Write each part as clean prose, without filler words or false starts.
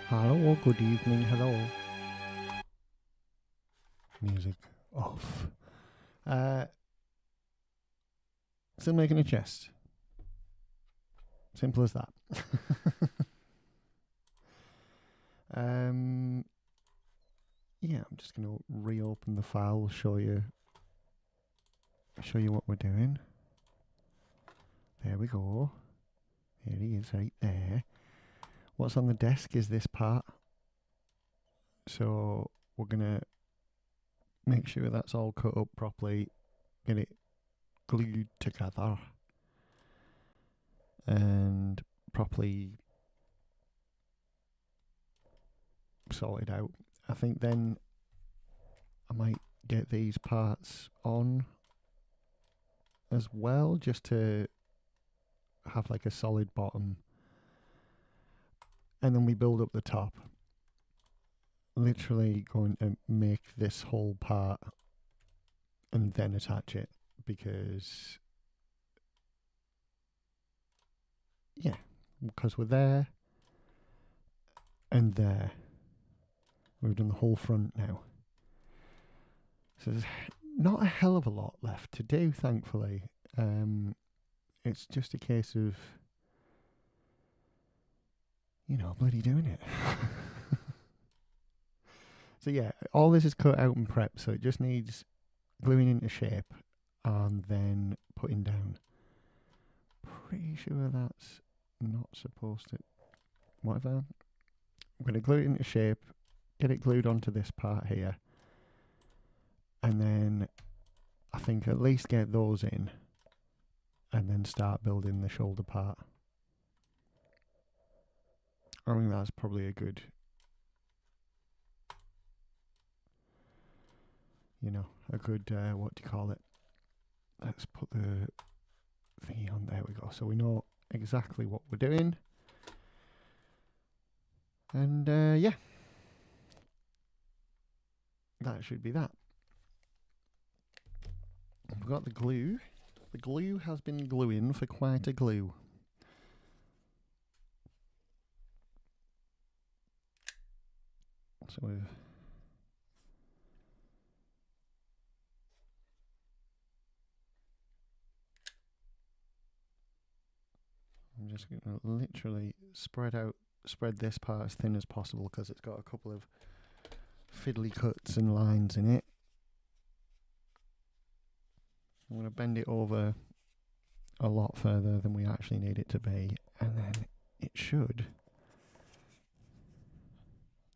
Hello, good evening, hello. Music off. Still making a chest. Simple as that. Yeah, I'm just gonna reopen the file, show you what we're doing. There we go. Here he is right there. What's on the desk is this part. So we're gonna make sure that's all cut up properly, get it glued together and properly sorted out. I think then I might get these parts on as well, just to have like a solid bottom, and then we build up the top. Literally going to make this whole part and then attach it, because yeah, because we're there and there. We've done the whole front now. So there's not a hell of a lot left to do, thankfully. It's just a case of, bloody doing it. So yeah, all this is cut out and prepped, so it just needs gluing into shape and then putting down. Pretty sure that's not supposed to... Whatever. I'm going to glue it into shape, get it glued onto this part here, and then I think at least get those in, and then start building the shoulder part. I think that's probably a good, what do you call it? Let's put the thingy on. There we go. So we know exactly what we're doing. And yeah, that should be that. We've got the glue. The glue has been gluing for quite a glue. So I'm just going to literally spread this part as thin as possible, because it's got a couple of fiddly cuts and lines in it. I'm going to bend it over a lot further than we actually need it to be, and then it should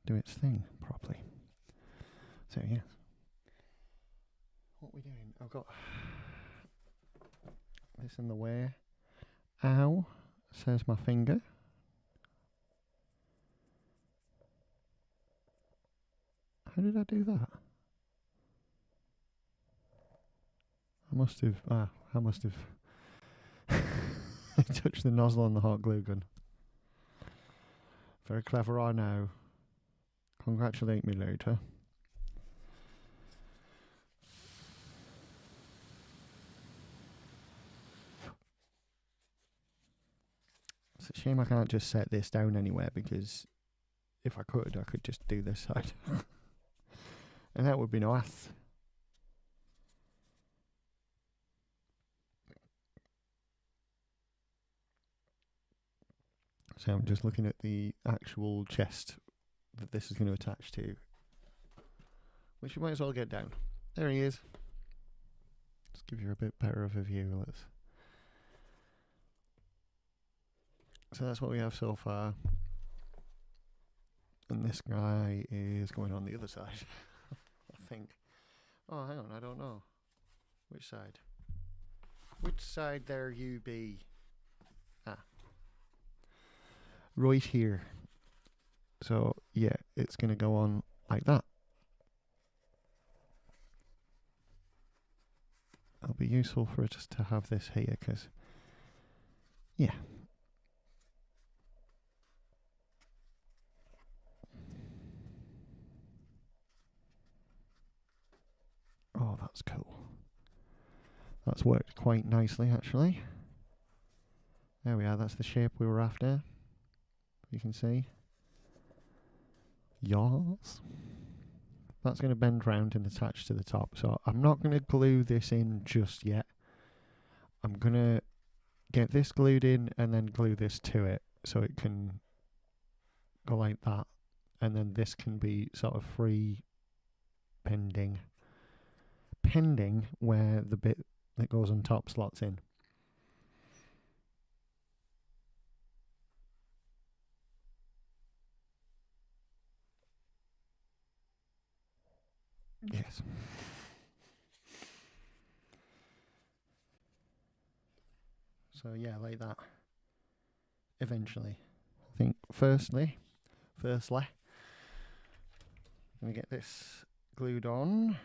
do its thing properly. So yeah, what are we doing? I've got this in the way. Ow, says my finger. How did I do that? I must have touched the nozzle on the hot glue gun. Very clever, I know. Congratulate me later. It's a shame I can't just set this down anywhere, because if I could just do this side. And that would be nice. So I'm just looking at the actual chest that this is going to attach to, which you might as well get down. There he is. Just give you a bit better of a view. So that's what we have so far. And this guy is going on the other side, I think. Oh, hang on, I don't know. Which side? Which side there you be? Ah. Right here. So, yeah, it's going to go on like that. It'll be useful for us to have this here, because, yeah. Oh, that's cool. That's worked quite nicely, actually. There we are, that's the shape we were after. You can see. Yours. That's going to bend round and attach to the top. So I'm not going to glue this in just yet. I'm going to get this glued in and then glue this to it so it can go like that. And then this can be sort of free pending where the bit that goes on top slots in. Yes. So yeah, like that. Eventually. I think firstly, I'm going to get this glued on.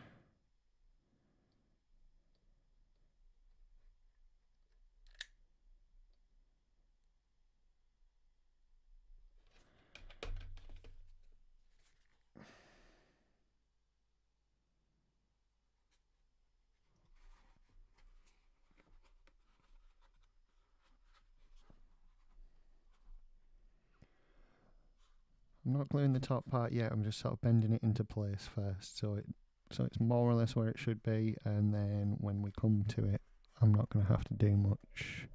I'm not gluing the top part yet, I'm just sort of bending it into place first so it's more or less where it should be, and then when we come to it I'm not going to have to do much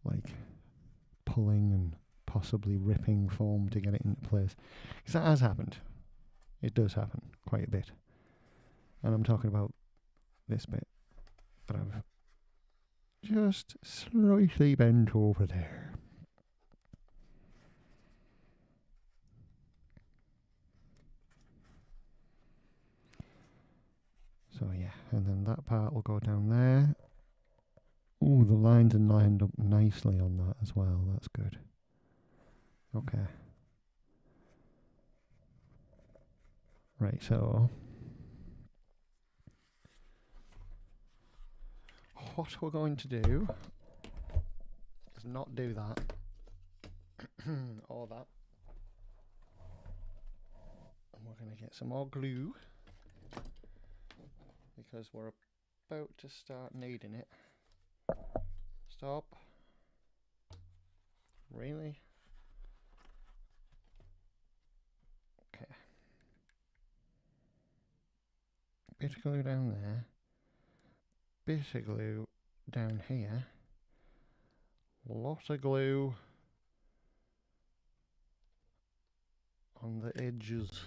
like pulling and possibly ripping foam to get it into place. Because that has happened. It does happen quite a bit. And I'm talking about this bit that I've just slightly bent over there. So yeah, and then that part will go down there. Ooh, the lines are lined up nicely on that as well. That's good. Okay. Right, so what we're going to do is not do that or that. And we're going to get some more glue because we're about to start needing it. Stop. Really? Okay. Bit of glue down there. Bit of glue down here. Lot of glue on the edges.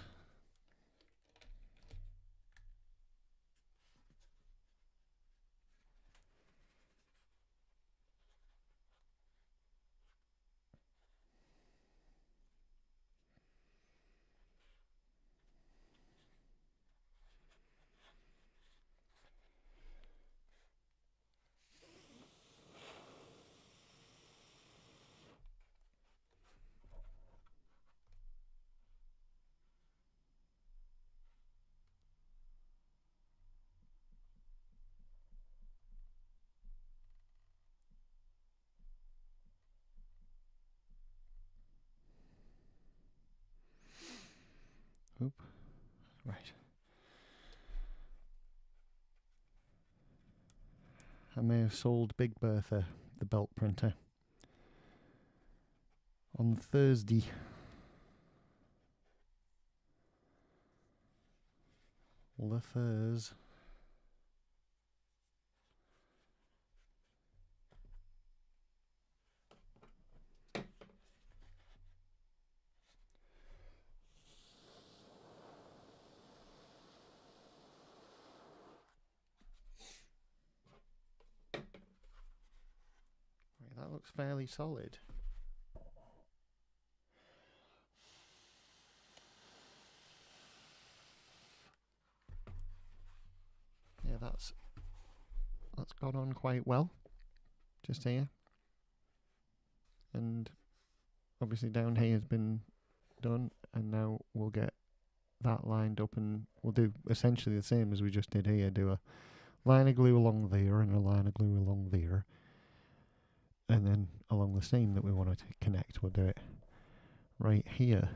Oop. Right. I may have sold Big Bertha the belt printer on Thursday. The Thurs. Right, that looks fairly solid. Yeah, that's gone on quite well. Just here. And obviously down here has been done, and now we'll get that lined up and we'll do essentially the same as we just did here. Do a line of glue along there and a line of glue along there, and then along the seam that we want to connect we'll do it right here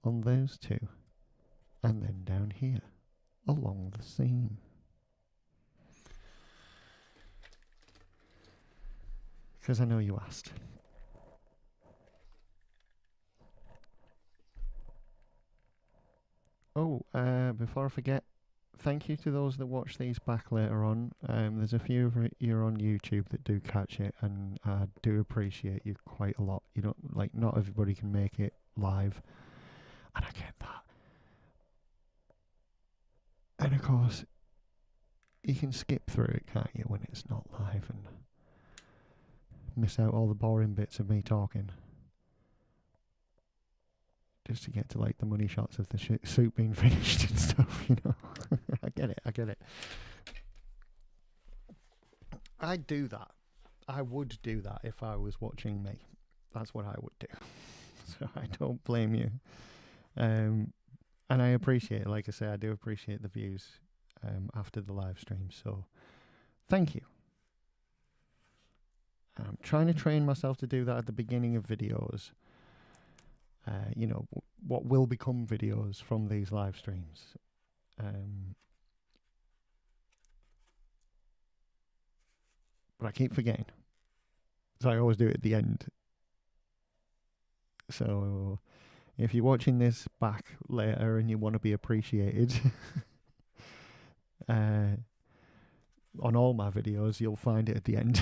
on those two, and then down here along the seam. Because I know you asked. before I forget, thank you to those that watch these back later on. There's a few of you on YouTube that do catch it, and I do appreciate you quite a lot. You don't like, not everybody can make it live, and I get that. And of course, you can skip through it, can't you, when it's not live, and miss out all the boring bits of me talking, just to get to like the money shots of the soup being finished and stuff, you know. I get it. I'd do that. I would do that if I was watching me. That's what I would do. So I don't blame you. And I appreciate it. Like I say, I do appreciate the views after the live stream. So thank you. I'm trying to train myself to do that at the beginning of videos. You know, what will become videos from these live streams. But I keep forgetting. So I always do it at the end. So if you're watching this back later and you want to be appreciated, on all my videos, you'll find it at the end.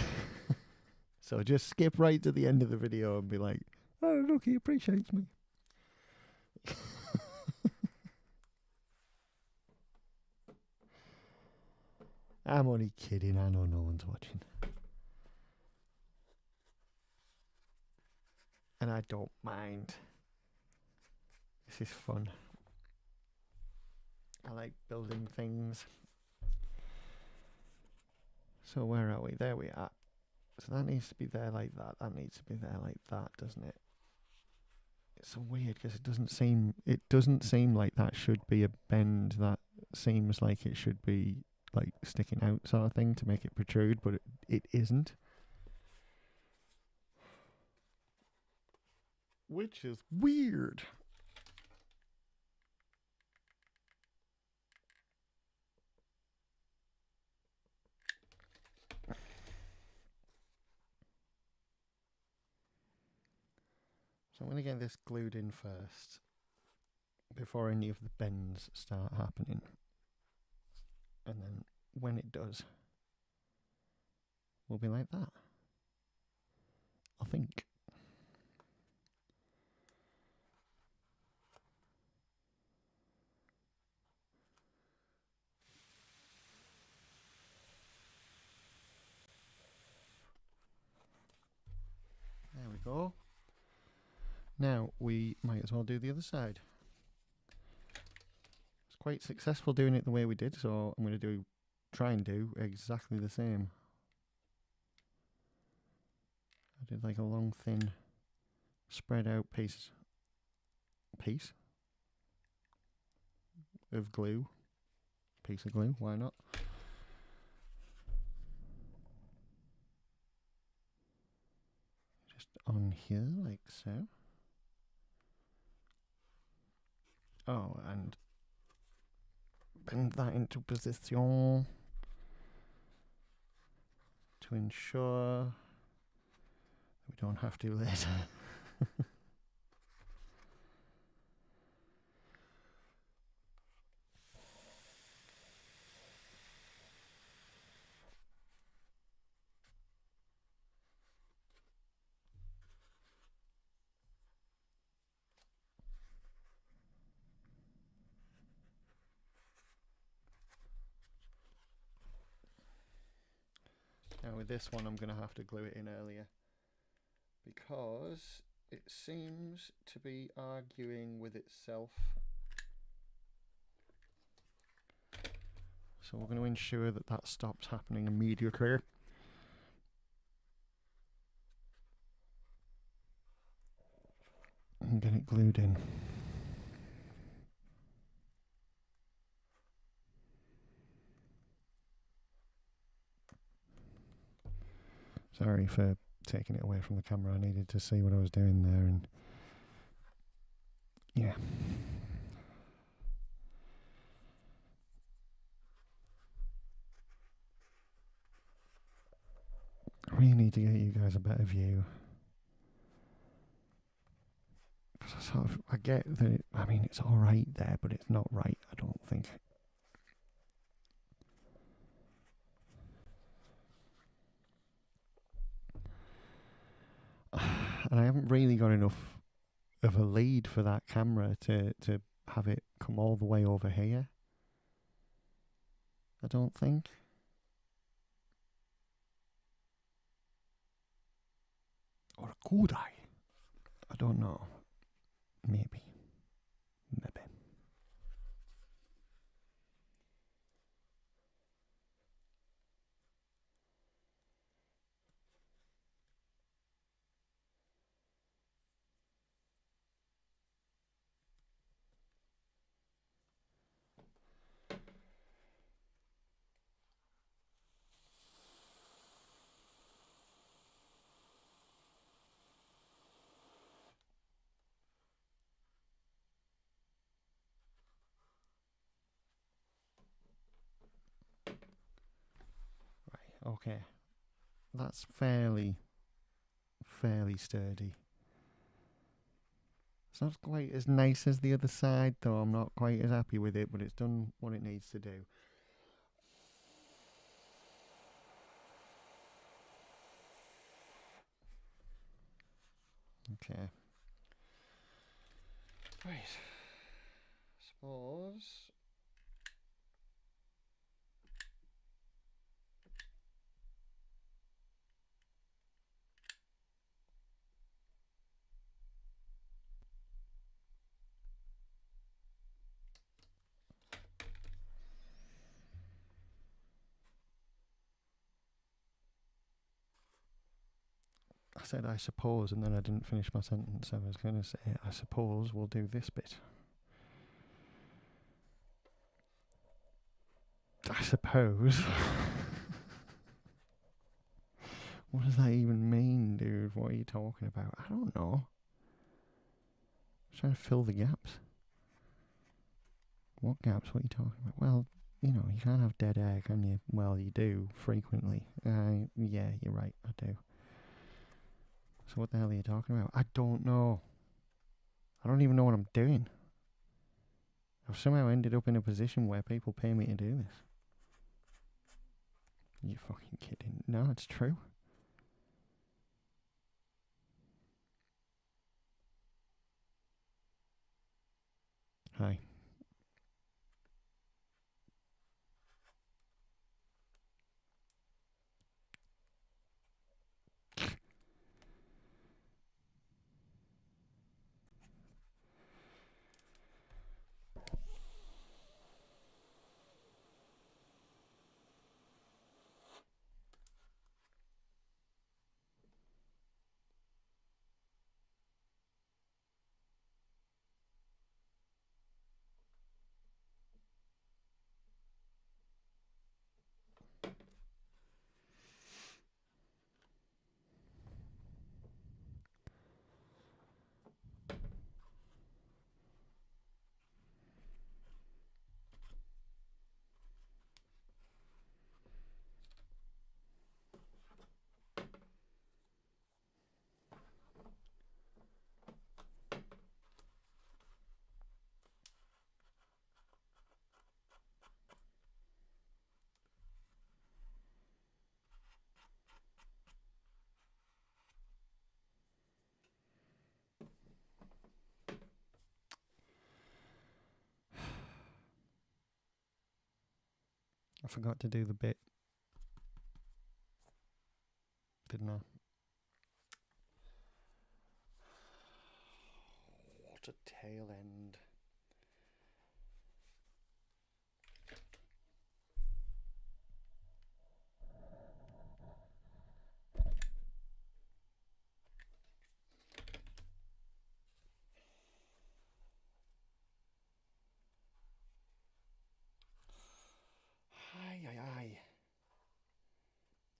So just skip right to the end of the video and be like, oh, look, he appreciates me. I'm only kidding. I know no one's watching. And I don't mind. This is fun. I like building things. So where are we? There we are. So that needs to be there like that. That needs to be there like that, doesn't it? It's so weird because it doesn't seem like that should be a bend. That seems like it should be like sticking out sort of thing to make it protrude, but it isn't. Which is weird. So I'm going to get this glued in first before any of the bends start happening. And then when it does, we'll be like that. I think. There we go. Now we might as well do the other side. It's quite successful doing it the way we did, so I'm going to try and do exactly the same. I did like a long, thin, spread out piece of glue. Piece of glue, why not? Just on here, like so. Oh, and bend that into position to ensure we don't have to later. Now with this one I'm going to have to glue it in earlier because it seems to be arguing with itself. So we're going to ensure that that stops happening immediately. And get it glued in. Sorry for taking it away from the camera. I needed to see what I was doing there, and yeah. I really need to get you guys a better view. Because sort of, I get that, I mean, it's alright there, but it's not right, I don't think. And I haven't really got enough of a lead for that camera to have it come all the way over here. I don't think. Or could I? I don't know. Maybe. Right, okay. That's fairly sturdy. It's not quite as nice as the other side, though. I'm not quite as happy with it, but it's done what it needs to do. Okay. Right. Suppose. I said I suppose, and then I didn't finish my sentence. I was going to say, I suppose we'll do this bit. I suppose. What does that even mean, dude? What are you talking about? I don't know. I'm trying to fill the gaps. What gaps? What are you talking about? Well, you know, you can't have dead air, can you? Well, you do, frequently. Yeah, you're right, I do. So what the hell are you talking about? I don't know. I don't even know what I'm doing. I've somehow ended up in a position where people pay me to do this. You fucking kidding? No, it's true. Hi. I forgot to do the bit, didn't I? What a tail end. Aye.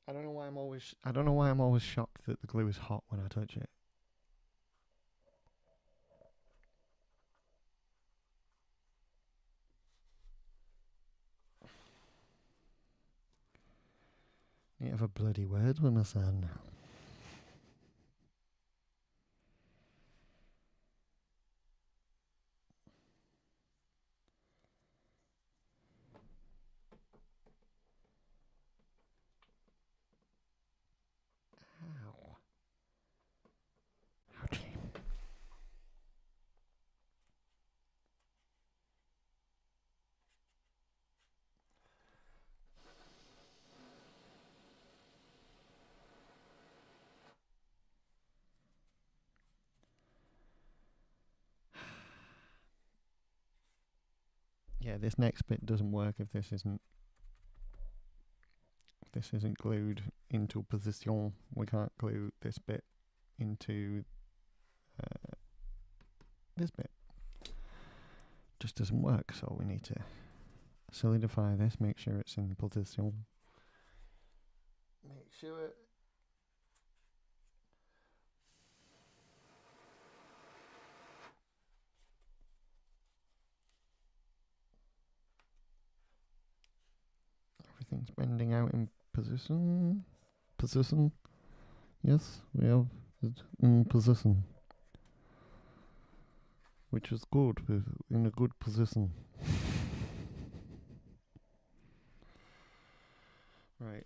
I don't know why I'm always shocked that the glue is hot when I touch it. You have a bloody word with my son. Yeah, this next bit doesn't work if this isn't glued into position. We can't glue this bit into this bit. Just doesn't work, so we need to solidify this, make sure it's in position. Make sure everything's bending out in position. Position. Yes, we have it in position. Which is good, we're in a good position. Right.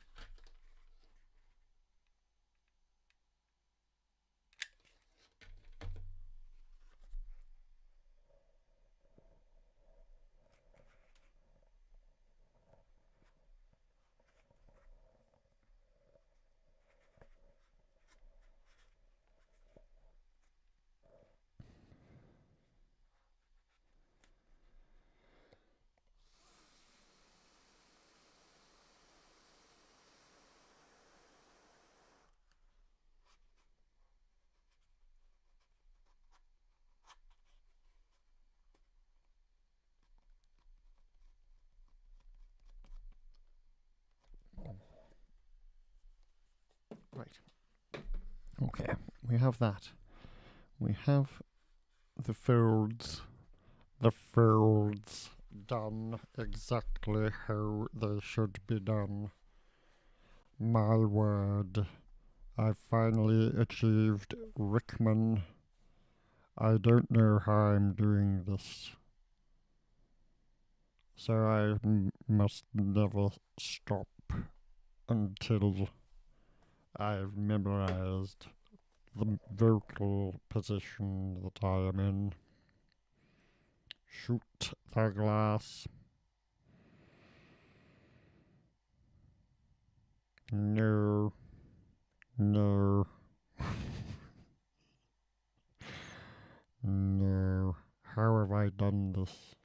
Right. Okay, we have that. We have the folds done exactly how they should be done. My word, I finally achieved Rickman. I don't know how I'm doing this, so I must never stop until I've memorized the vocal position that I am in. Shoot the glass. No. No. No. How have I done this?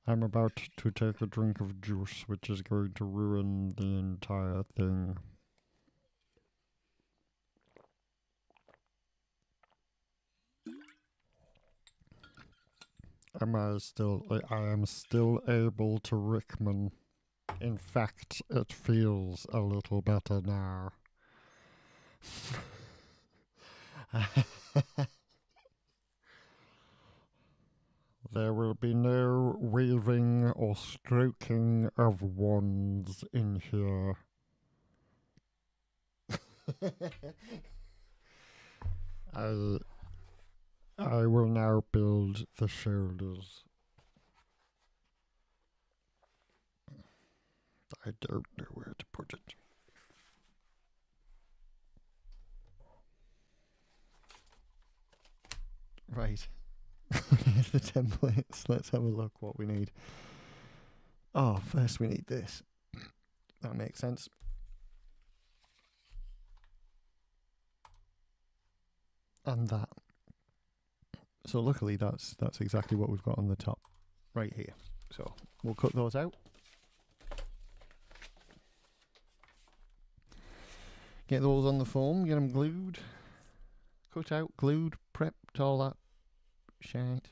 I'm about to take a drink of juice, which is going to ruin the entire thing. I am still able to Rickman. In fact, it feels a little better now. There will be no waving or stroking of wands in here. I will now build the shoulders. I don't know where to put it. Right. Here's the templates. Let's have a look what we need. Oh, first we need this. That makes sense. And that. So luckily that's exactly what we've got on the top right here. So we'll cut those out. Get those on the foam, get them glued, cut out, glued, prepped, all that shite.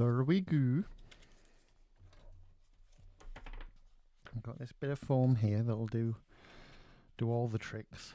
There we go. I've got this bit of foam here that'll do all the tricks.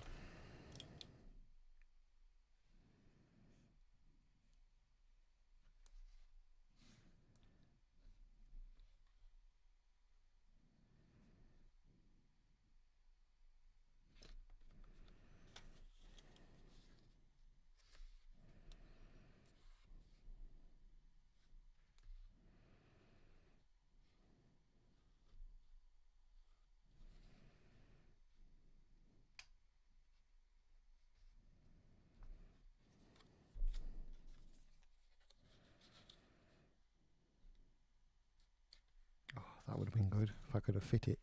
That would have been good if I could have fit it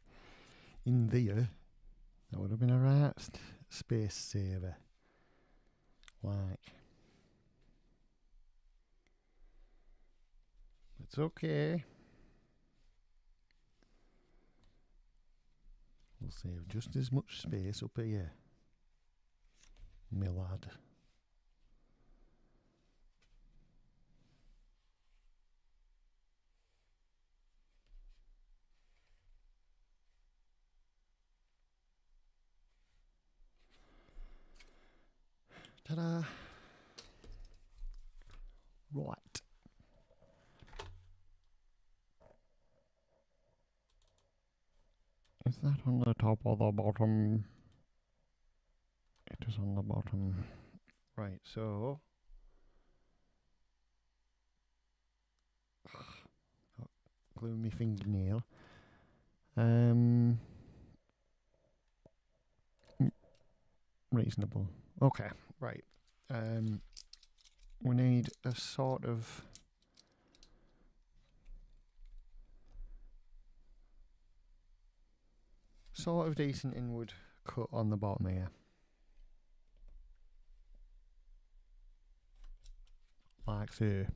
in there. That would have been a right space saver. Like, it's okay. We'll save just as much space up here, my lad. Ta-da! Right. Is that on the top or the bottom? It is on the bottom. Right, so... glue my fingernail. Reasonable. Okay, right. We need a sort of decent inward cut on the bottom here. Like so.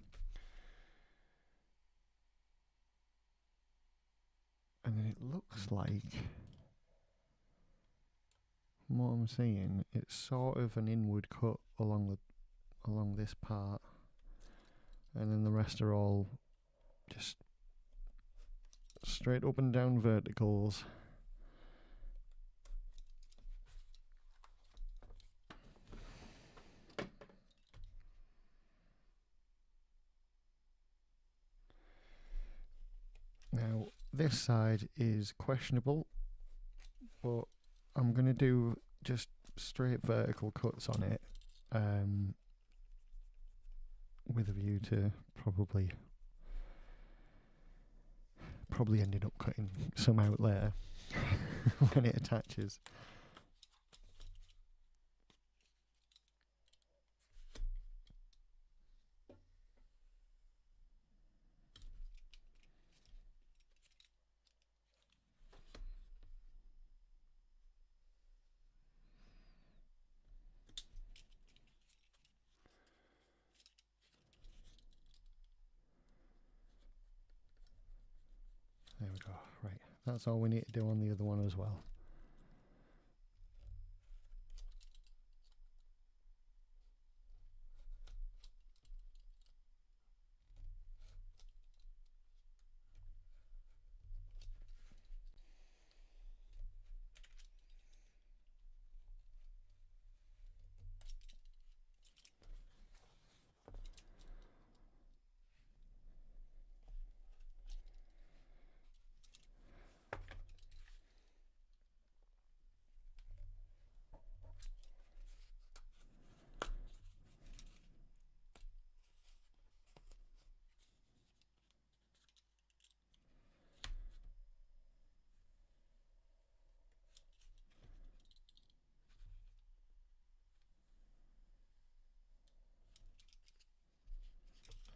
And then it looks like, from what I'm seeing, it's sort of an inward cut along this part, and then the rest are all just straight up and down verticals. Now this side is questionable, but I'm going to do just straight vertical cuts on it, with a view to probably ended up cutting some out later when it attaches. There we go, right, that's all we need to do on the other one as well.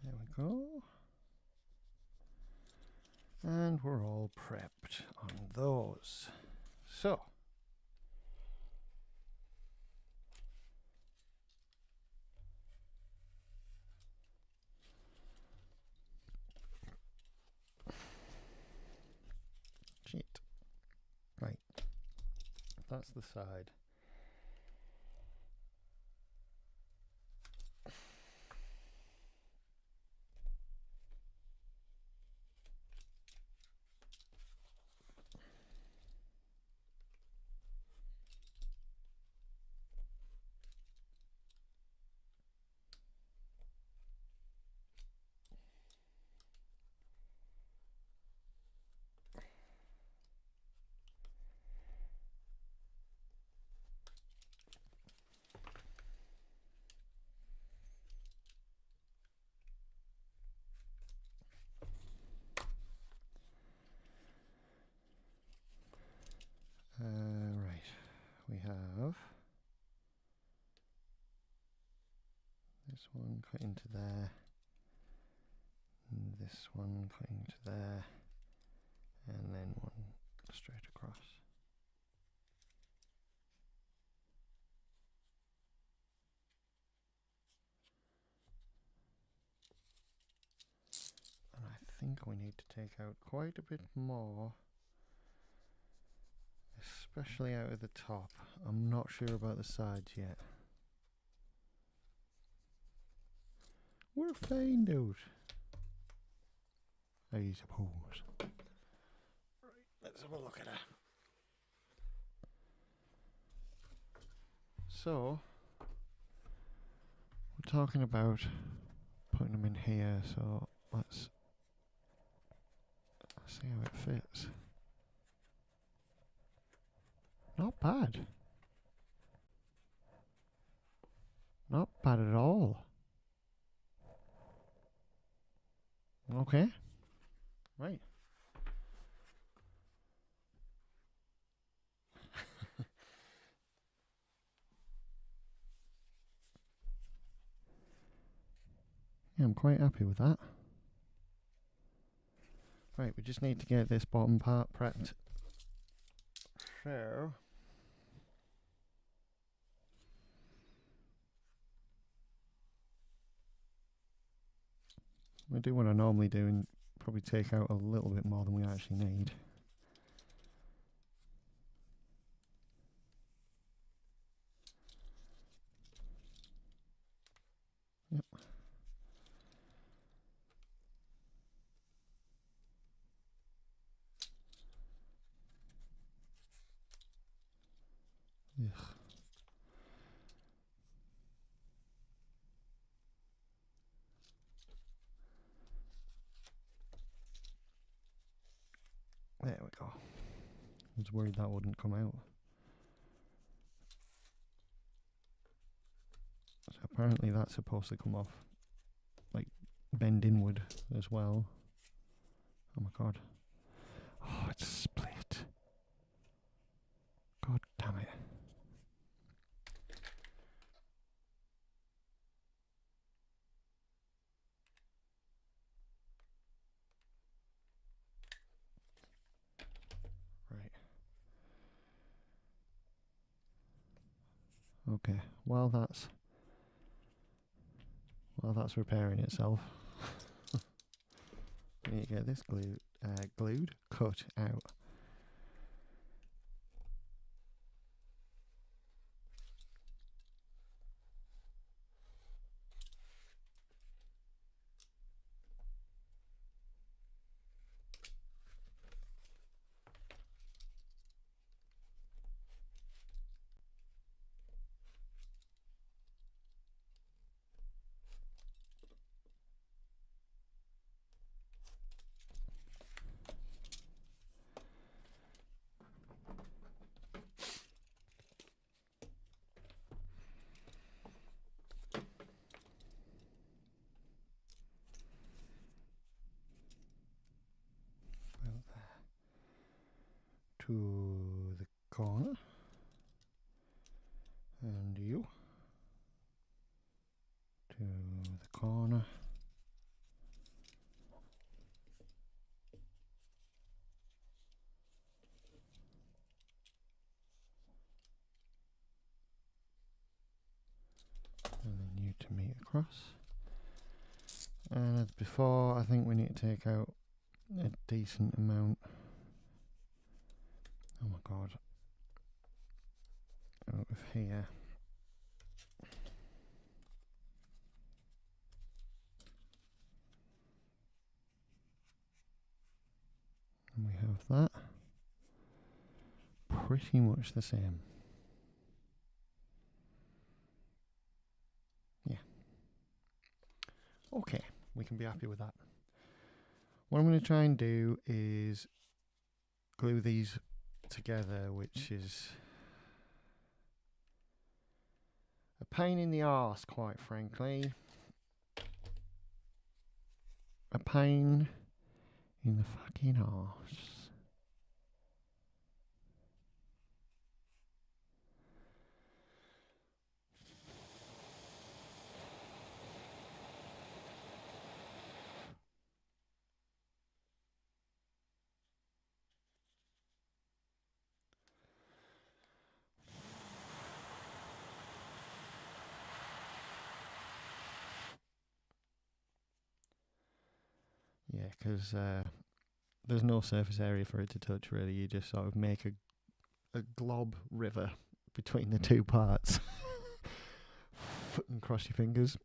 There we go. And we're all prepped on those. So, shit. Right, that's the side. This one cut into there. And this one cut into there. And then one straight across. And I think we need to take out quite a bit more, especially out of the top. I'm not sure about the sides yet. We'll find out, I suppose. Right, let's have a look at her. So, we're talking about putting them in here, so let's see how it fits. Not bad. Not bad at all. Okay. Right. Yeah, I'm quite happy with that. Right, we just need to get this bottom part prepped. So, we do what I normally do and probably take out a little bit more than we actually need. Yep. Ugh. There we go. I was worried that wouldn't come out. So apparently that's supposed to come off, like, bend inward as well. Oh my god. Oh, it's split. God damn it. Right. Okay, while that's repairing itself, we need to get this cut out. To the corner, and you to the corner, and then you to meet across. And as before, I think we need to take out a decent amount. Oh my god. Out of here. And we have that. Pretty much the same. Yeah. Okay, we can be happy with that. What I'm going to try and do is glue these together, which is a pain in the arse, quite frankly. A pain in the fucking arse. Yeah, because there's no surface area for it to touch, really. You just sort of make a glob river between the two parts and cross your fingers.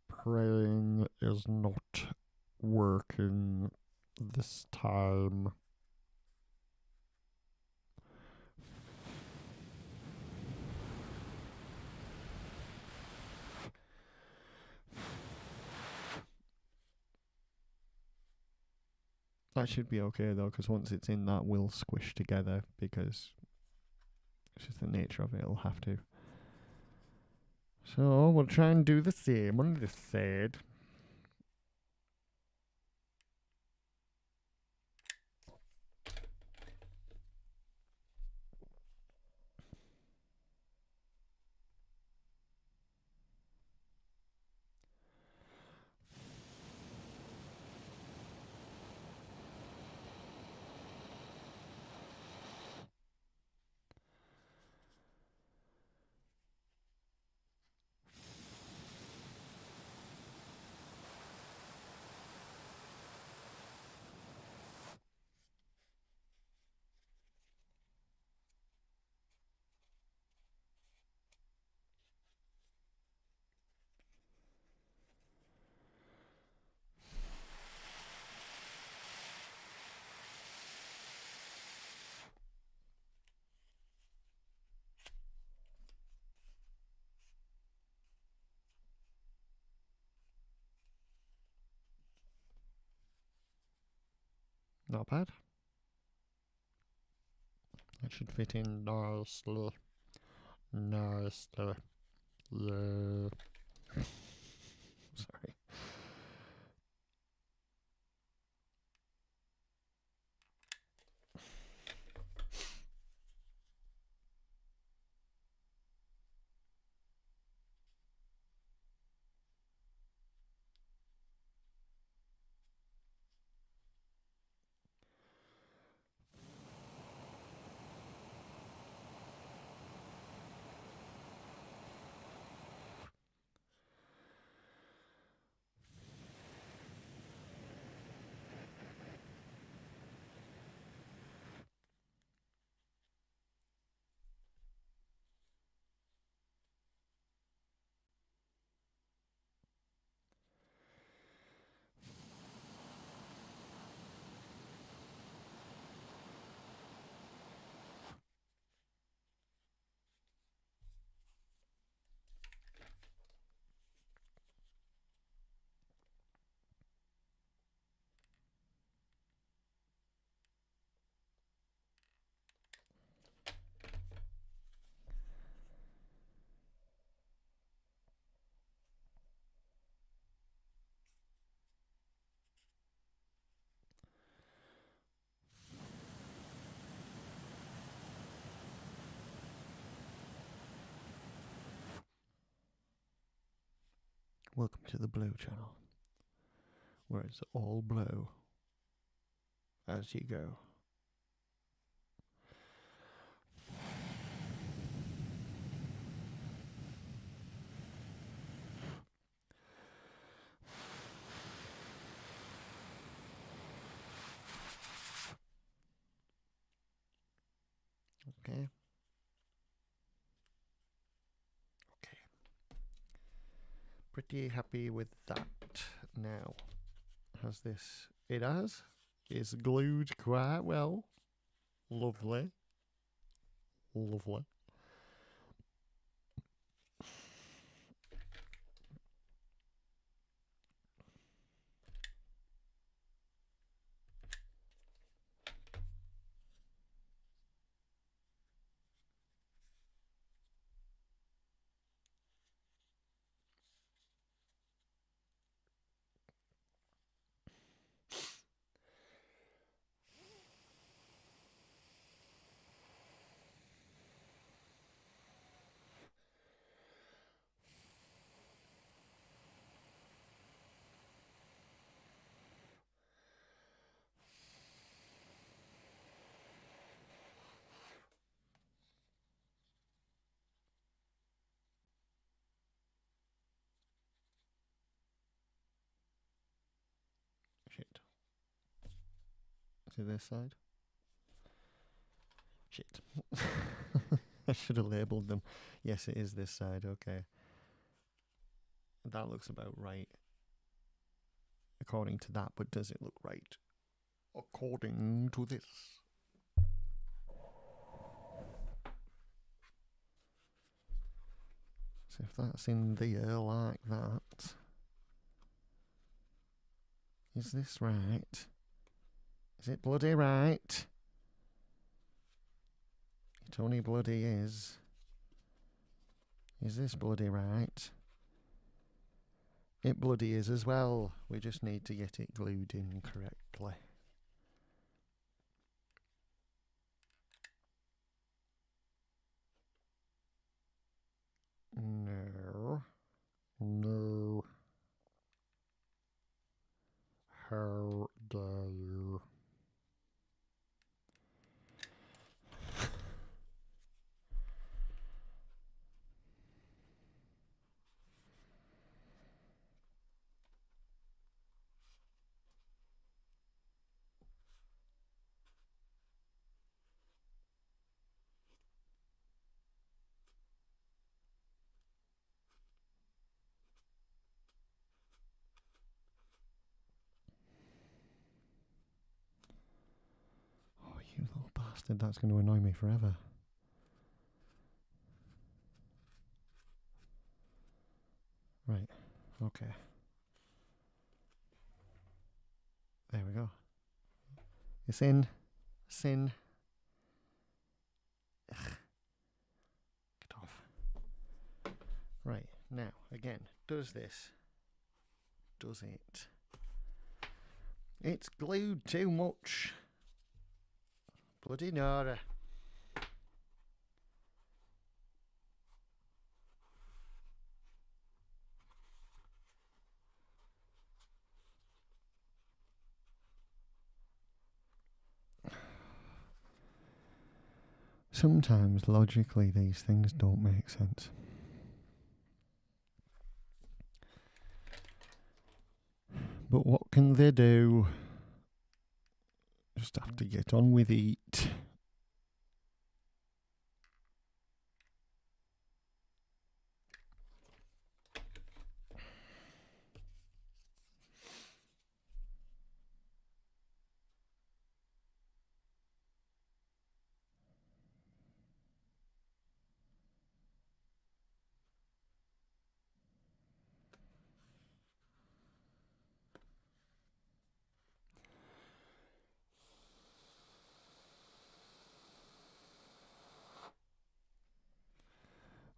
Praying is not working this time. That should be okay though, because once it's in, that will squish together, because it's just the nature of it. It'll have to. So we'll try and do the same on this side. Not bad. That should fit in nicely. Nicely. Yeah. Sorry. Welcome to the blue channel, where it's all blue as you go. Okay. Okay. Pretty happy with that now. Has this? It has. It's glued quite well. Lovely. Lovely. Is it this side? Shit. I should have labelled them. Yes, it is this side, okay. That looks about right. According to that, but does it look right? According to this. So if that's in there like that, is this right? Is it bloody right? It only bloody is. Is this bloody right? It bloody is as well. We just need to get it glued in correctly. No. No. How dare you? Oh, you little bastard, that's going to annoy me forever. Right, okay. There we go. It's in. It's in. Ugh. Get off. Right, now, again, does this? Does it? It's glued too much. Bloody Nora. Sometimes, logically, these things don't make sense. But what can they do? Just have to get on with it.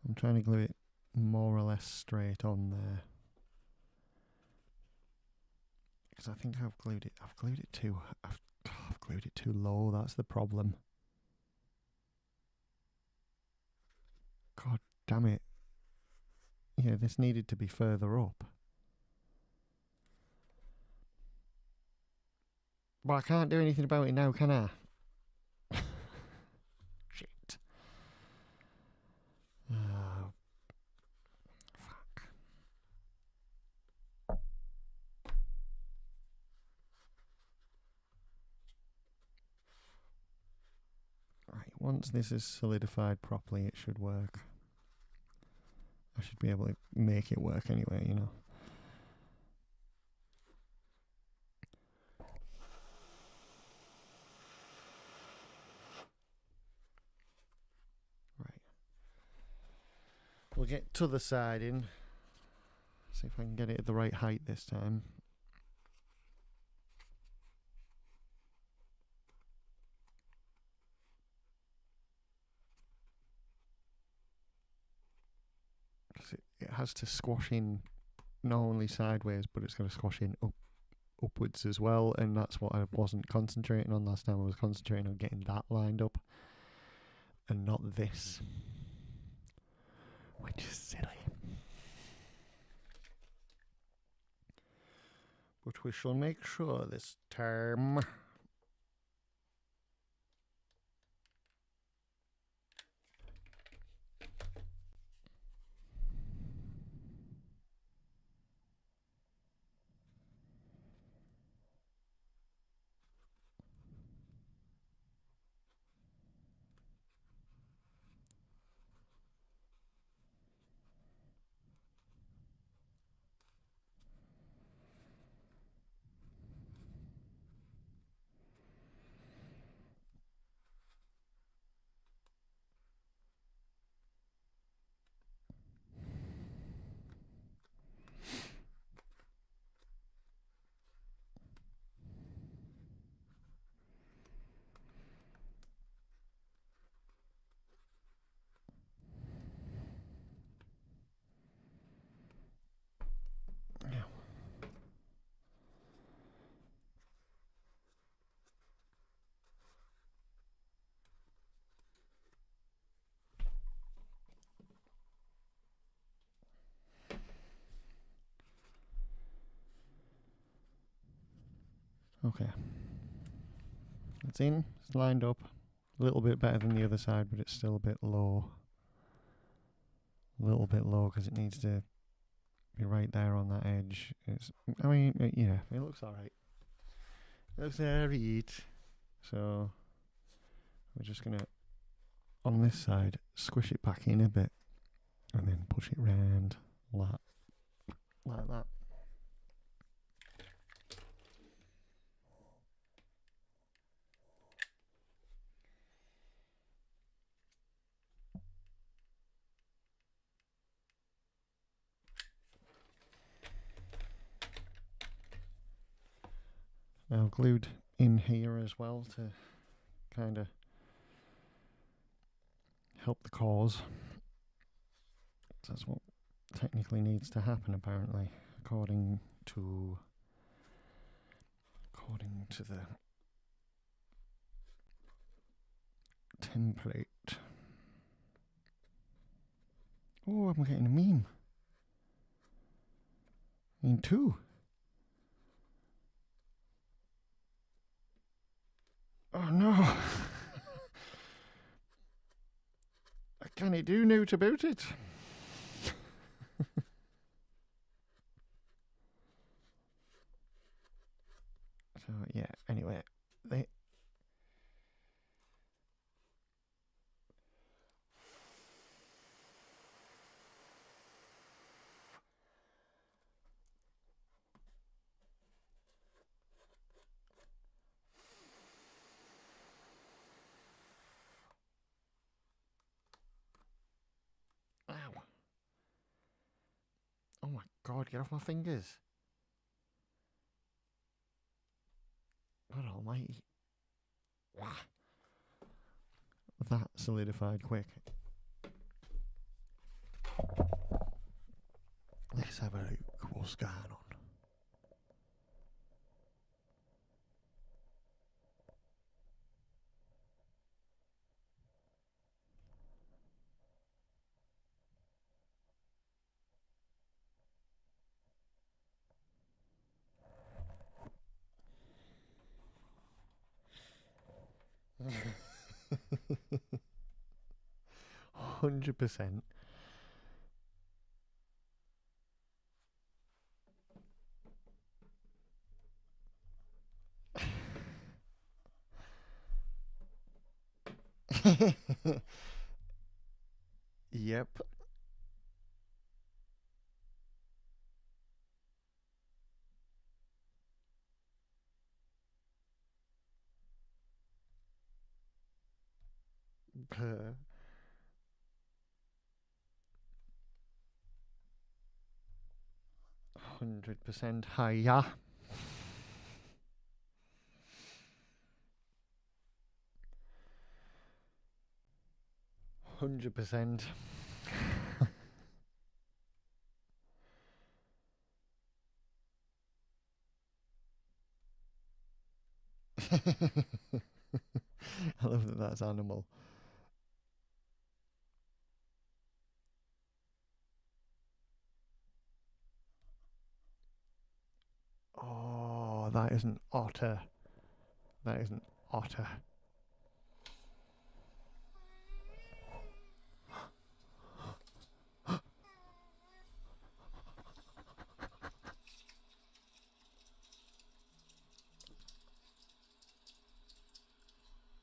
I'm trying to glue it more or less straight on there. Because I think I've glued it too low, that's the problem. God damn it. Yeah, this needed to be further up. But I can't do anything about it now, can I? Shit. Oh, fuck. Right, once this is solidified properly, it should work. I should be able to make it work anyway, you know. Right. We'll get to the siding. See if I can get it at the right height this time. Because it has to squash in not only sideways, but it's going to squash in upwards as well, and that's what I wasn't concentrating on last time. I was concentrating on getting that lined up and not this, which is silly. But we shall make sure this time. Okay. It's in, it's lined up. A little bit better than the other side, but it's still a bit low. A little bit low because it needs to be right there on that edge. I mean, yeah, it looks alright. It looks alright. So, we're just going to, on this side, squish it back in a bit. And then push it round like that. Now glued in here as well to kind of help the cause. That's what technically needs to happen, apparently, according to the template. Oh, I'm getting a meme. In two. Oh no. Can he do nought about it? So yeah, anyway, ow. Oh my god, get off my fingers. God almighty. Wow. That solidified quick. Let's have a look what's going on. %. Yep. Per 100% higher. %. I love that that's animal. Oh, that is an otter. That is an otter.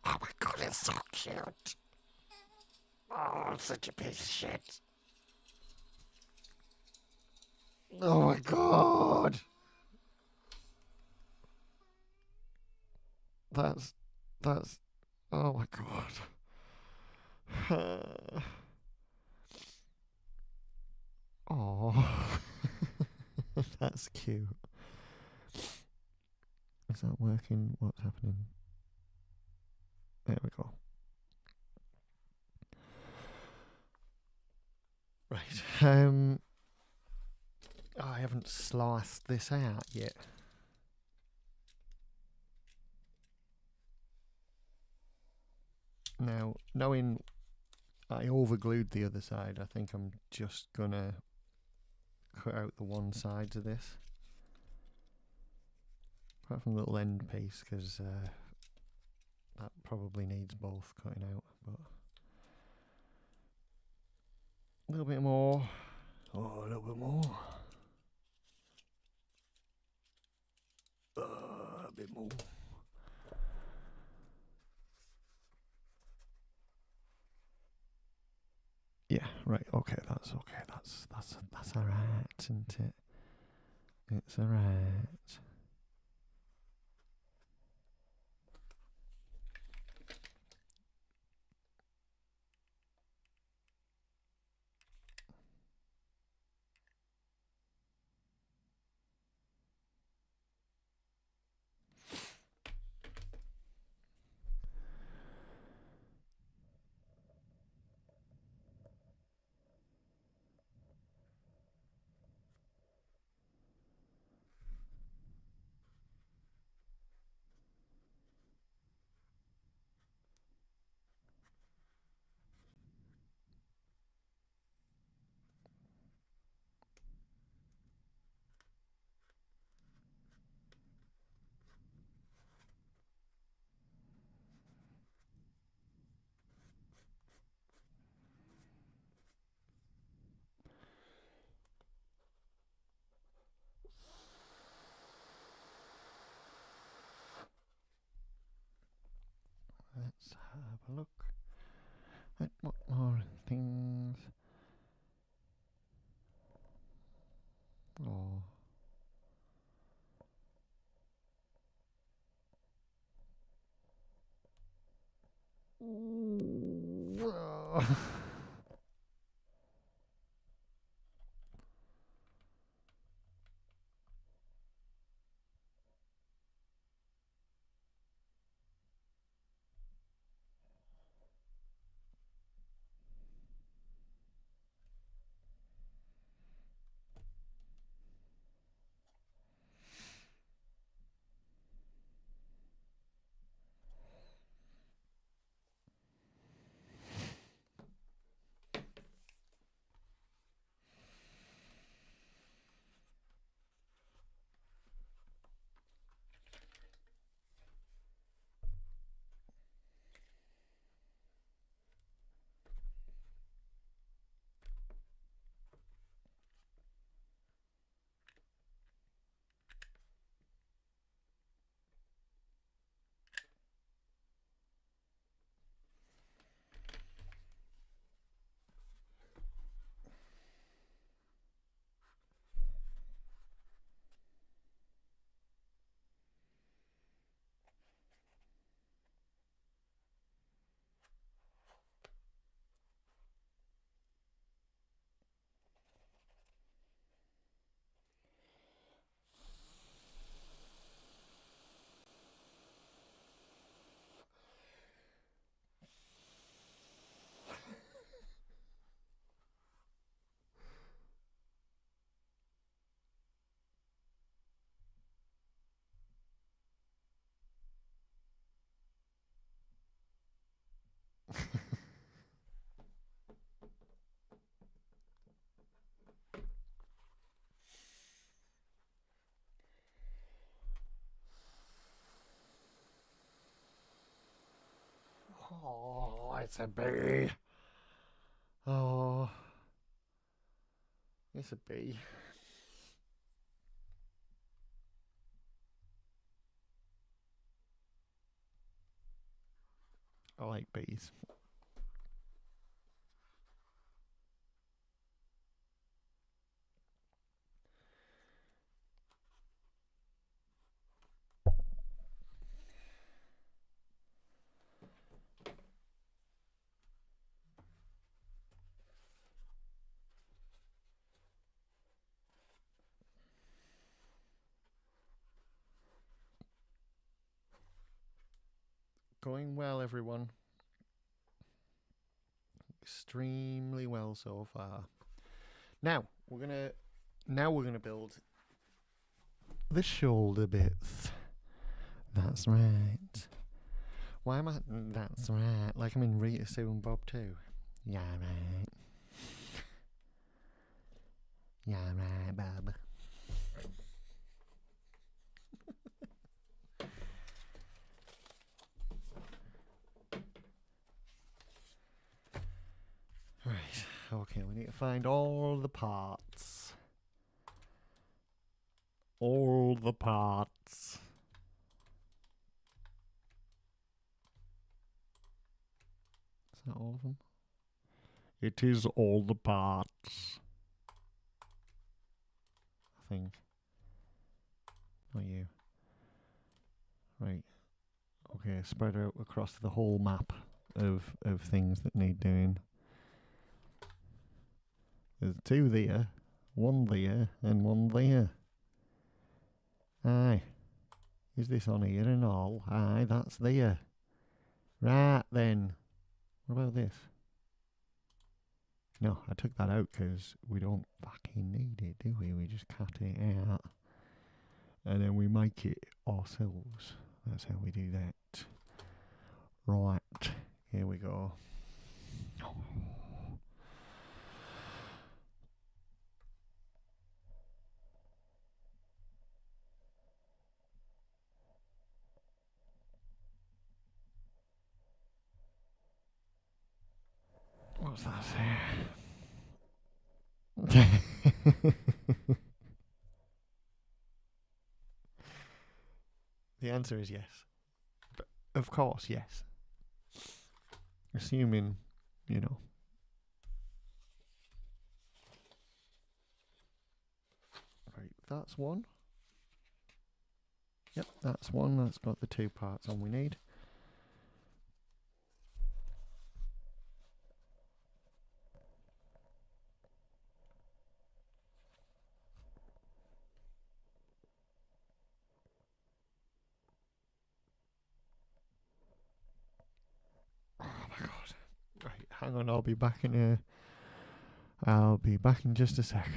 Oh my god, it's so cute. Oh, I'm such a piece of shit. Oh my god. That's, oh my god. Oh, that's cute. Is that working? What's happening? There we go. Right. I haven't sliced this out yet. Now, knowing I overglued the other side, I think I'm just gonna cut out the one side of this. Apart from the little end piece, because that probably needs both cutting out. But a little bit more. Oh, a little bit more. A bit more. Yeah, right. Okay, that's okay. That's alright, isn't it? It's alright. Let's have a look at what more things. Oh. Oh, it's a bee. Oh, it's a bee. I like bees. Going well, everyone. Extremely well so far. Now we're gonna build the shoulder bits. That's right. Why am I? That's right. Like I'm in Rita, Sue, and Bob too. Yeah, right. Yeah, right, Bob. Okay, we need to find all the parts. All the parts. Is that all of them? It is all the parts. I think. Not you. Right. Okay, spread out across the whole map of things that need doing. There's 2 there, 1 there, and 1 there. Aye. Is this on here and all? Aye, that's there. Right then. What about this? No, I took that out because we don't fucking need it, do we? We just cut it out. And then we make it ourselves. That's how we do that. Right. Here we go. What's that say? The answer is yes. But of course, yes. Assuming, you know. Right, that's one. Yep, that's one. That's got the 2 parts on we need. Oh my god. Right, hang on, I'll be back in just a sec.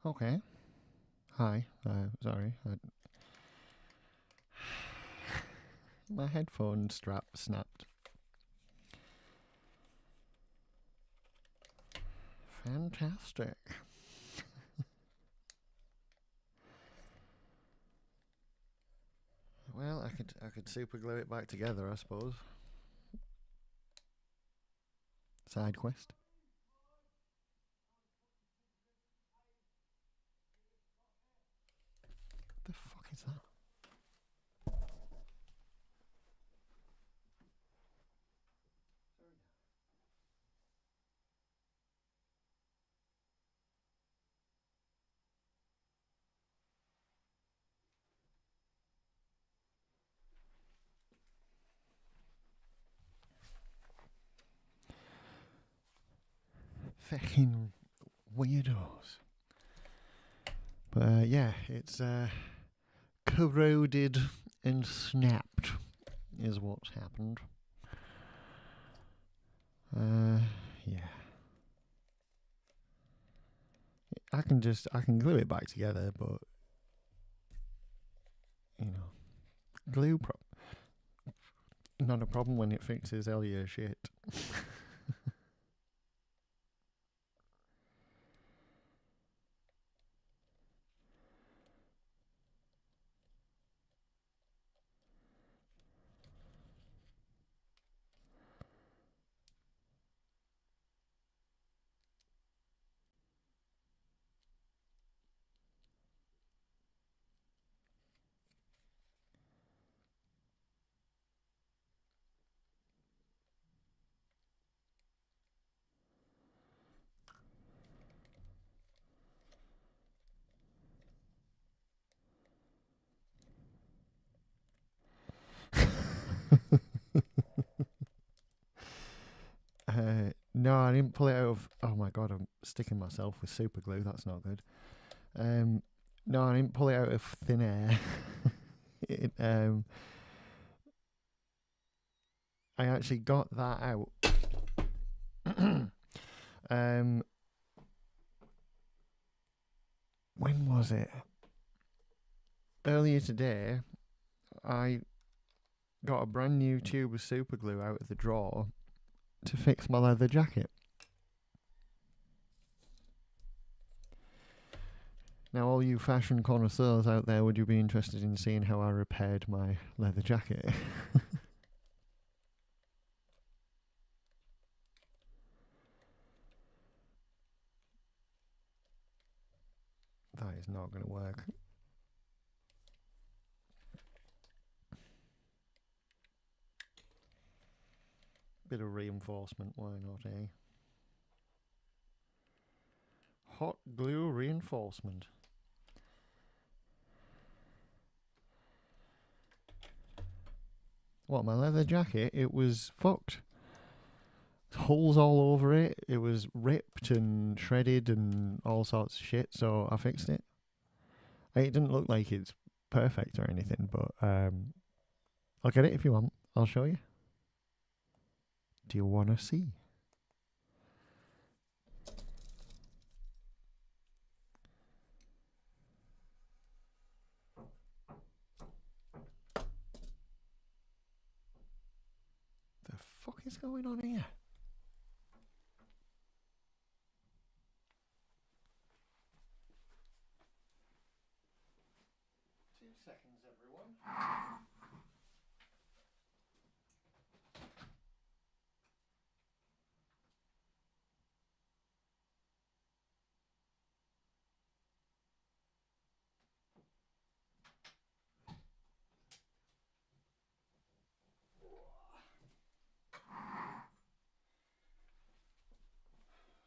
Okay. Hi. Sorry. My headphone strap snapped. Fantastic. Well, I could super glue it back together, I suppose. Side quest. The fuck is that? Fucking weirdos. But yeah, it's corroded and snapped is what's happened. Yeah. I can glue it back together, but you know, glue not a problem when it fixes all your shit. No, I didn't pull it out of. Oh my god, I'm sticking myself with super glue. That's not good. No, I didn't pull it out of thin air. it, I actually got that out. When was it? Earlier today, I got a brand new tube of super glue out of the drawer to fix my leather jacket. Now, all you fashion connoisseurs out there, would you be interested in seeing how I repaired my leather jacket? That is not going to work. Bit of reinforcement, why not, eh? Hot glue reinforcement. What, my leather jacket? It was fucked. Holes all over it. It was ripped and shredded and all sorts of shit, so I fixed it. It didn't look like it's perfect or anything, but I'll get it if you want. I'll show you. Do you want to see? The fuck is going on here? Seconds, everyone.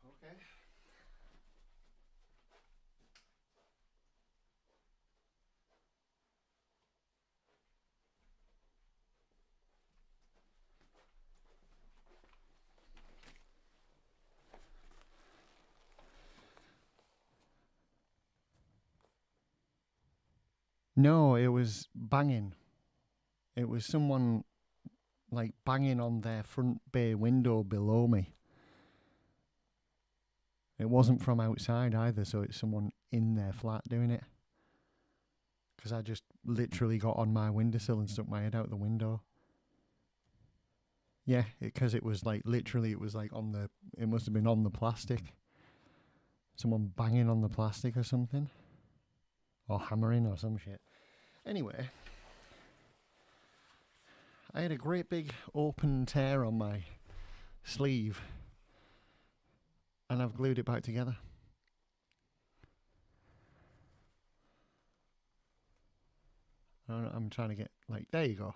Okay. No, it was banging. It was someone like banging on their front bay window below me. It wasn't from outside either, so it's someone in their flat doing it. Because I just literally got on my windowsill and stuck my head out the window. Yeah, because it was like, literally, it was like on the, it must have been on the plastic. Someone banging on the plastic or something. Or hammering or some shit. Anyway, I had a great big open tear on my sleeve. And I've glued it back together. I'm trying to get, like, there you go.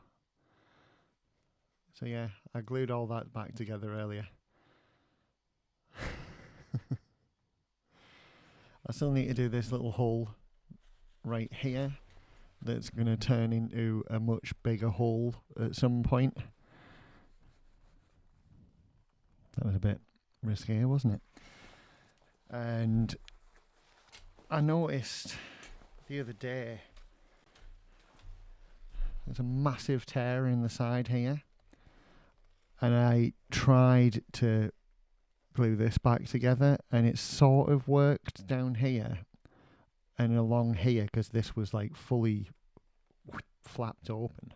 So yeah, I glued all that back together earlier. I still need to do this little hole right here that's going to turn into a much bigger hole at some point. That was a bit risky, wasn't it? And I noticed the other day there's a massive tear in the side here, and I tried to glue this back together, and it sort of worked down here and along here because this was like fully flapped open.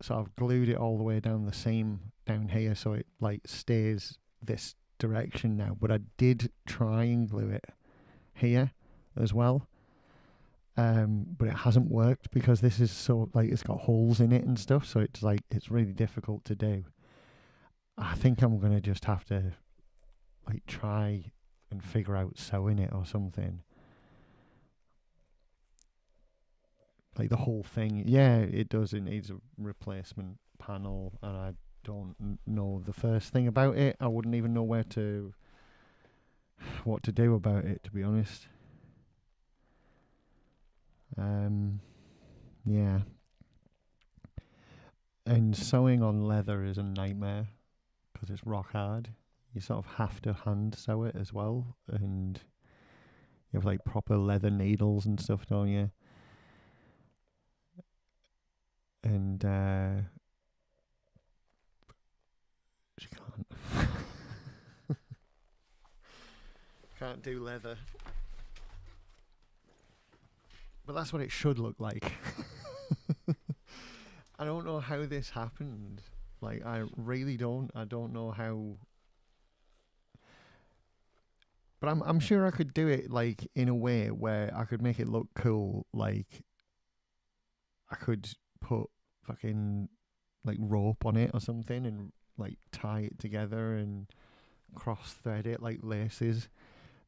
So I've glued it all the way down the seam down here so it like stays this direction now, but I did try and glue it here as well, but it hasn't worked because this is so like it's got holes in it and stuff, so it's like it's really difficult to do. I think I'm gonna just have to like try and figure out sewing it or something. Like the whole thing, yeah, it does. It needs a replacement panel, and I don't know the first thing about it. I wouldn't even know what to do about it, to be honest. Yeah. And sewing on leather is a nightmare because it's rock hard. You sort of have to hand sew it as well, and you have like proper leather needles and stuff, don't you? And she can't do leather, but that's what it should look like. I don't know how this happened. Like, I really don't. I don't know how. But I'm sure I could do it like in a way where I could make it look cool. Like, I could put fucking like rope on it or something and like tie it together and cross thread it like laces.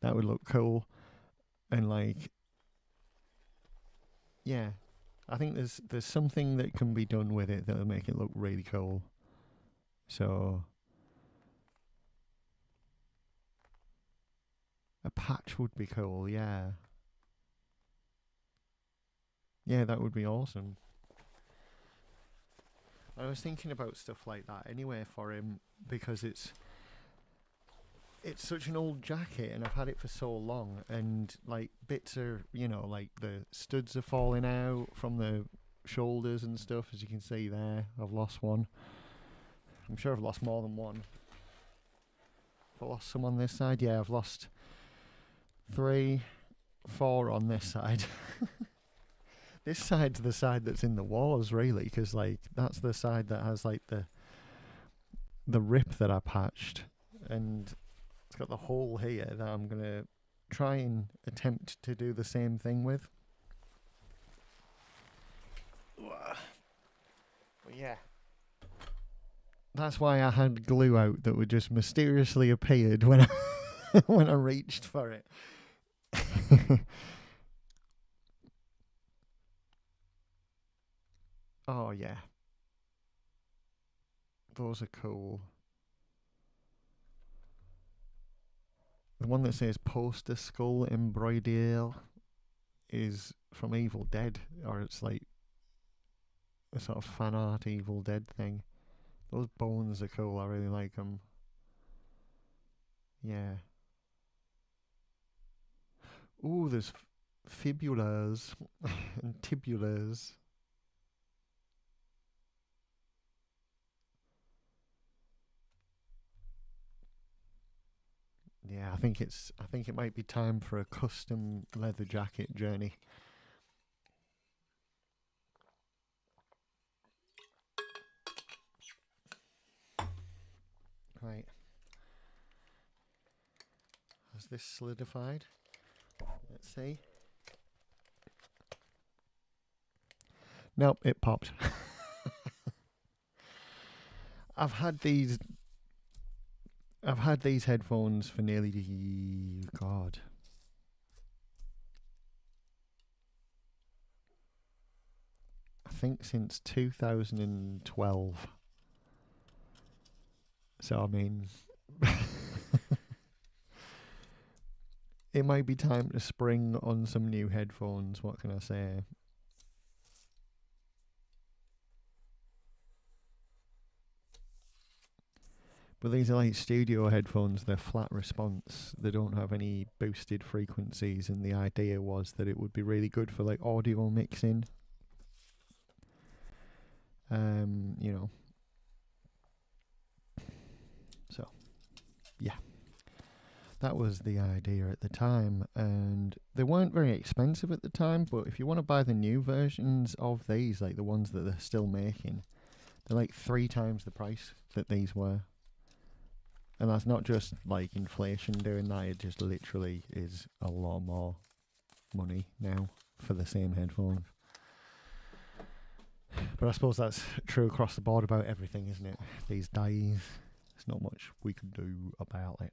That would look cool. And like, yeah, I think there's something that can be done with it that'll make it look really cool. So a patch would be cool, yeah. Yeah, that would be awesome. I was thinking about stuff like that anyway for him because it's such an old jacket and I've had it for so long, and like bits are, you know, like the studs are falling out from the shoulders and stuff, as you can see there. I've lost one. I'm sure I've lost more than one. Have I lost some on this side? Yeah, I've lost 3, 4 on this side. This side's the side that's in the wars, really, because like that's the side that has like the rip that I patched, and it's got the hole here that I'm gonna try and attempt to do the same thing with. But yeah, that's why I had glue out that would just mysteriously appeared when I when I reached for it. Oh yeah, those are cool. The one that says poster skull embroidered is from Evil Dead, or it's like a sort of fan art Evil Dead thing. Those bones are cool. I really like them. Yeah. Ooh, there's fibulas and tibulas. Yeah, Yeah, I think it might be time for a custom leather jacket journey. Right. Has this solidified? Let's see. Nope, it popped. I've had these headphones for nearly God. I think since 2012. So I mean it might be time to spring on some new headphones, what can I say? But these are like studio headphones, they're flat response, they don't have any boosted frequencies, and the idea was that it would be really good for like audio mixing. You know. So, yeah. That was the idea at the time, and they weren't very expensive at the time, but if you want to buy the new versions of these, like the ones that they're still making, they're like 3 times the price that these were. And that's not just like inflation doing that, it just literally is a lot more money now for the same headphones. But I suppose that's true across the board about everything, isn't it? These days, there's not much we can do about it.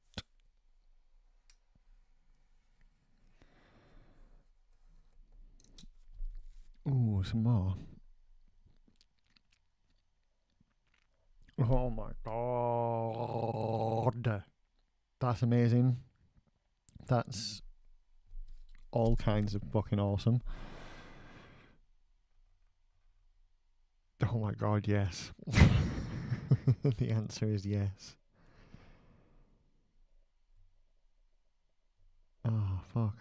Ooh, some more. Oh my god. That's amazing. That's all kinds of fucking awesome. Oh my god, yes. The answer is yes. Oh, fuck.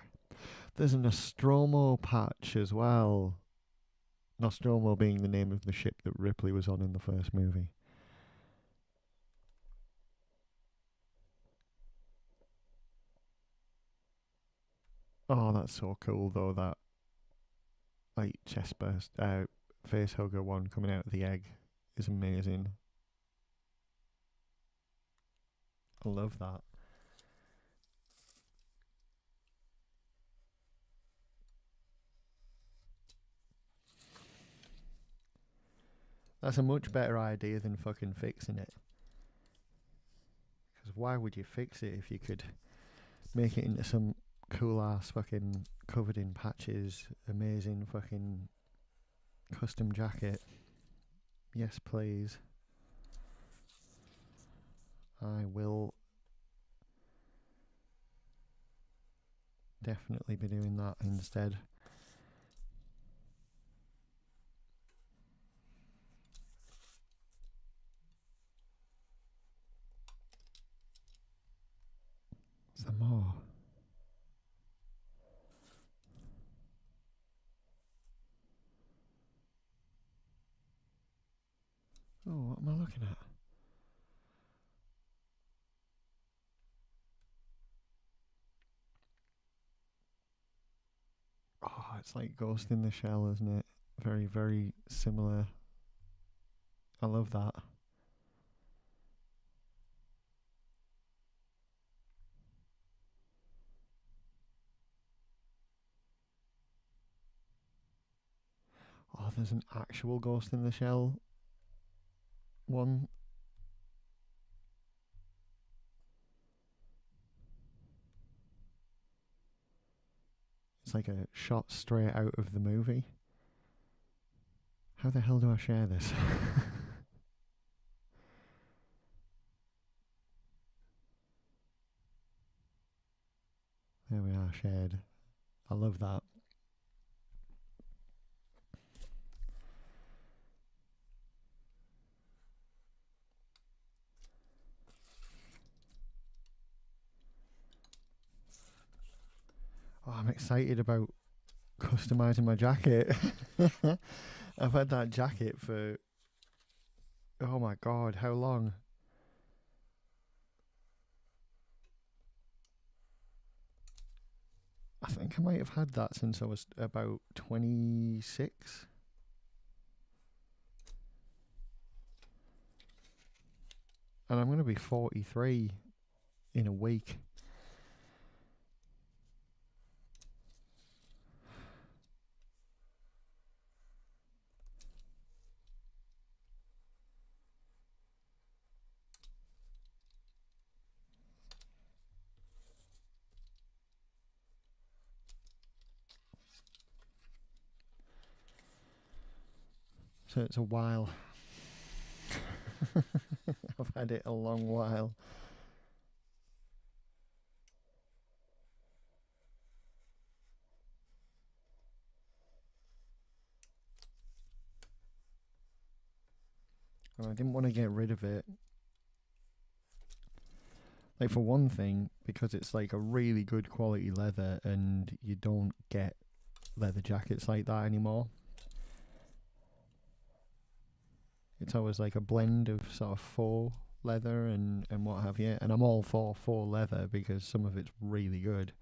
There's a Nostromo patch as well. Nostromo being the name of the ship that Ripley was on in the first movie. Oh, that's so cool though, that like chest burst, face hugger one coming out of the egg is amazing. I love that. That's a much better idea than fucking fixing it. Because why would you fix it if you could make it into some cool ass fucking covered in patches, amazing fucking custom jacket? Yes, please. I will definitely be doing that instead. Is there more? Oh, what am I looking at? Oh, it's like Ghost in the Shell, isn't it? Very, very similar. I love that. Oh, there's an actual Ghost in the Shell one. It's like a shot straight out of the movie. How the hell do I share this? There we are, shared. I love that. Oh, I'm excited about customizing my jacket. I've had that jacket for, oh my god, how long? I think I might have had that since I was about 26. And I'm going to be 43 in a week. So it's a while. I've had it a long while. And I didn't want to get rid of it. Like, for one thing, because it's like a really good quality leather and you don't get leather jackets like that anymore. It's always like a blend of sort of faux leather and what have you. And I'm all for faux leather because some of it's really good.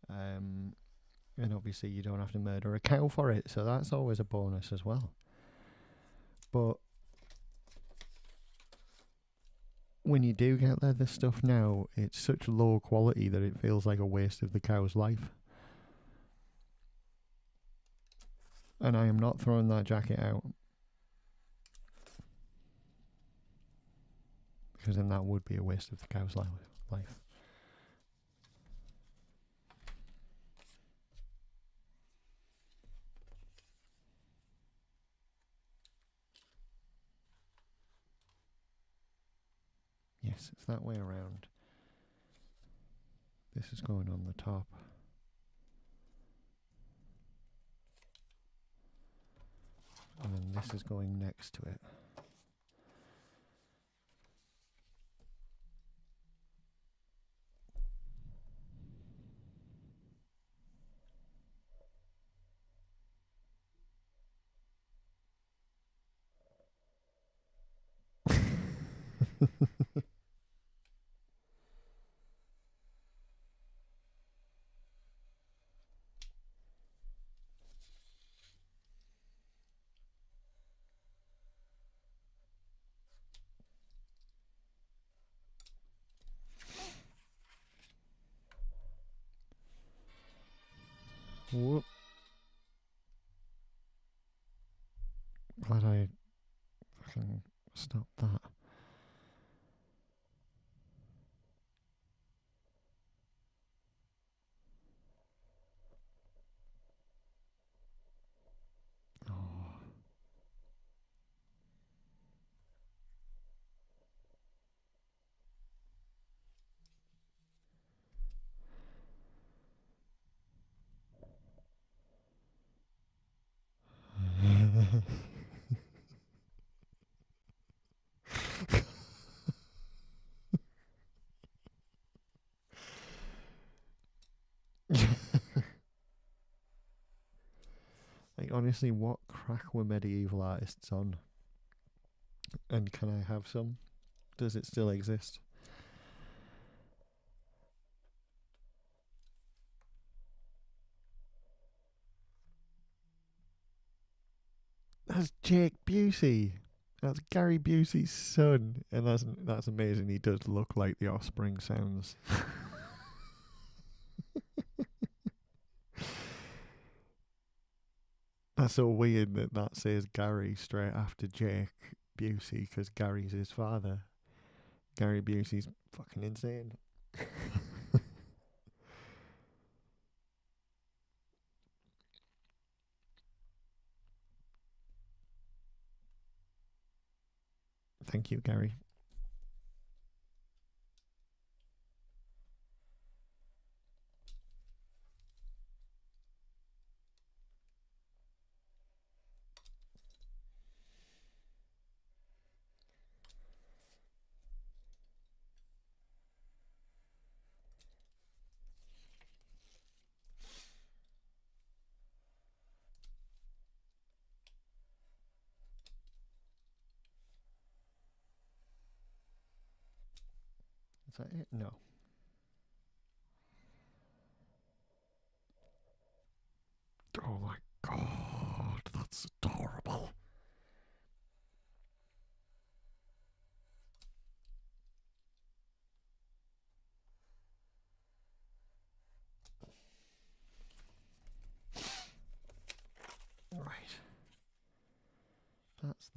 And obviously you don't have to murder a cow for it, so that's always a bonus as well. But when you do get leather stuff now, it's such low quality that it feels like a waste of the cow's life. And I am not throwing that jacket out. Because then that would be a waste of the cow's life. Yes, it's that way around. This is going on the top. And then this is going next to it. Whoop. Glad I fucking stopped that. Like, honestly, what crack were medieval artists on? And can I have some? Does it still exist? That's Jake Busey. That's Gary Busey's son, and that's amazing. He does look like the Offspring sounds. That's so weird that says Gary straight after Jake Busey because Gary's his father. Gary Busey's fucking insane. Thank you, Gary. Is that it? No.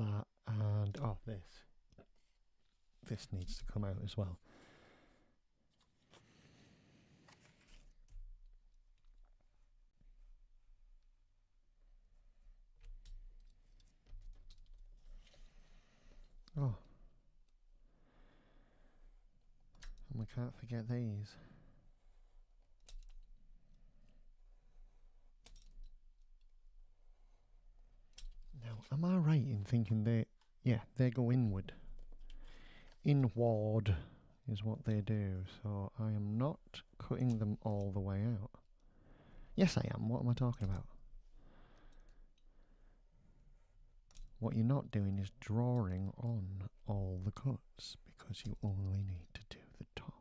that, and oh, this needs to come out as well. Oh, and we can't forget these. Now, am I right in thinking they go inward? Inward is what they do, so I am not cutting them all the way out. Yes, I am. What am I talking about? What you're not doing is drawing on all the cuts, because you only need to do the top.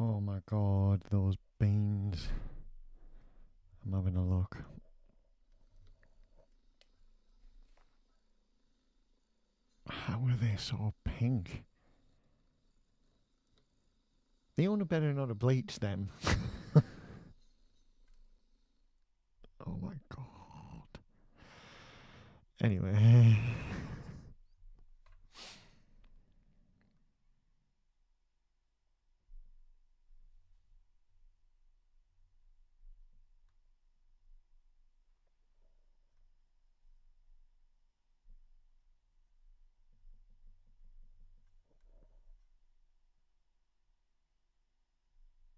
Oh my god, those beans. I'm having a look. How are they so pink? The owner better not have bleached them. Oh my god. Anyway.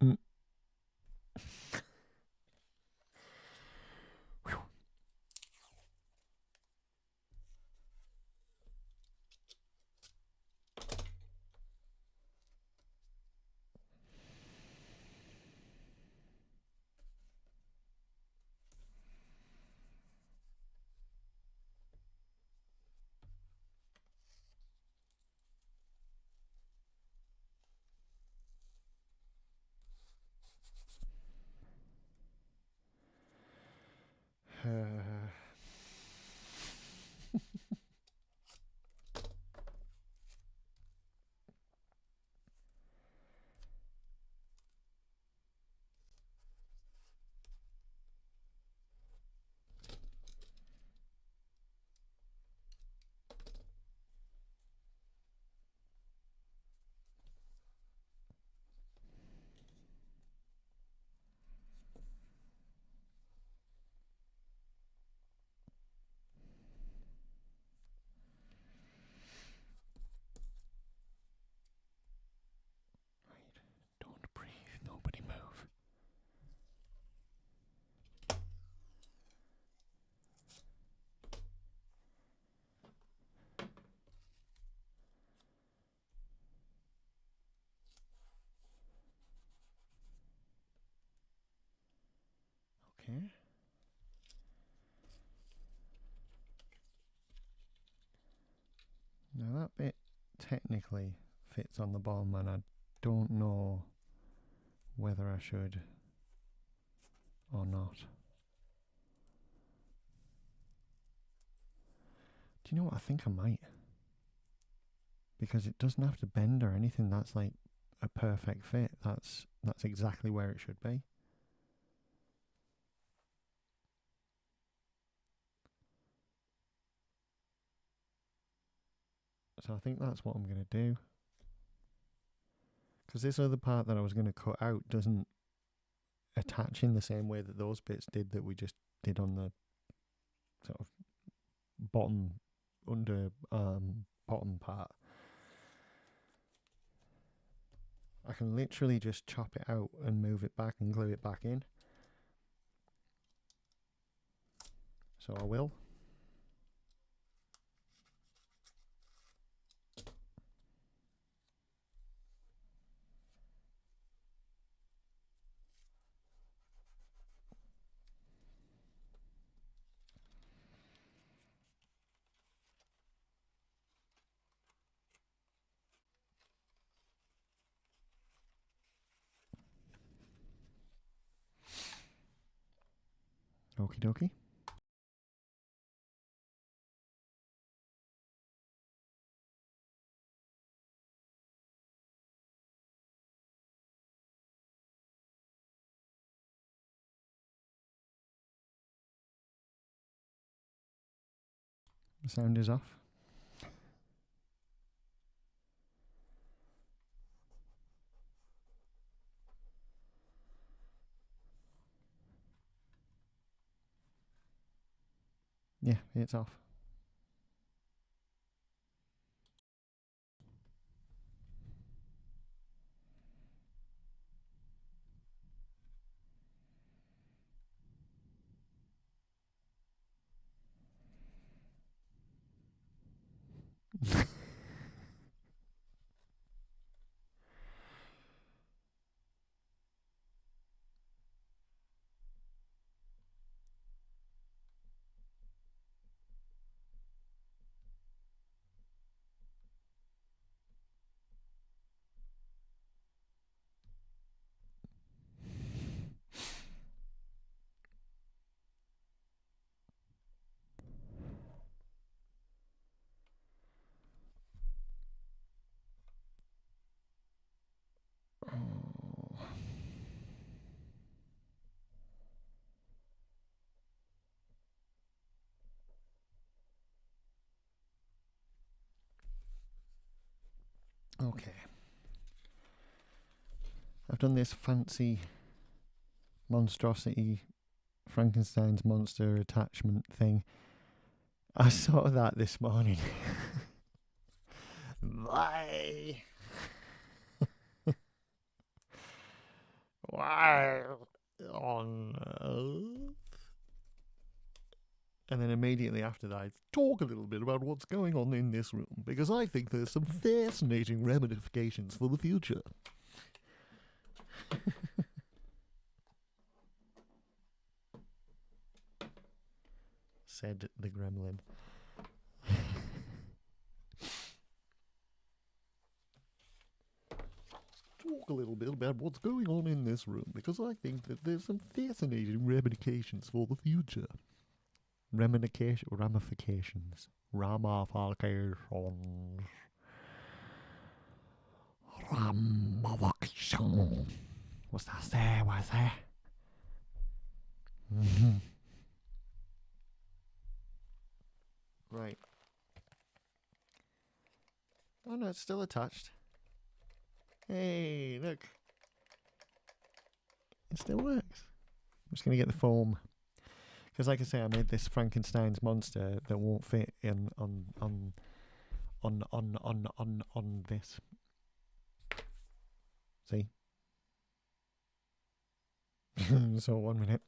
Mm. Don't breathe, nobody move. Okay. Now that bit technically fits on the bottom, and I don't know whether I should or not. Do you know what? I think I might. Because it doesn't have to bend or anything. That's like a perfect fit. That's exactly where it should be. So I think that's what I'm going to do. Because this other part that I was going to cut out doesn't attach in the same way that those bits did that we just did on the sort of bottom, bottom part. I can literally just chop it out and move it back and glue it back in. So I will. Okie dokie. The sound is off. Yeah, it's off. Okay. I've done this fancy monstrosity Frankenstein's monster attachment thing. I saw that this morning. Why? Why on earth? And then immediately after that, I talk a little bit about what's going on in this room, because I think there's some fascinating ramifications for the future. Said the gremlin. Talk a little bit about what's going on in this room, because I think that there's some fascinating ramifications for the future. Ramifications. Ramifications. What's that say? What's that? Right. Oh no, it's still attached. Hey, look. It still works. I'm just going to get the foam. Because like I say, I made this Frankenstein's monster that won't fit in on this. See? So 1 minute.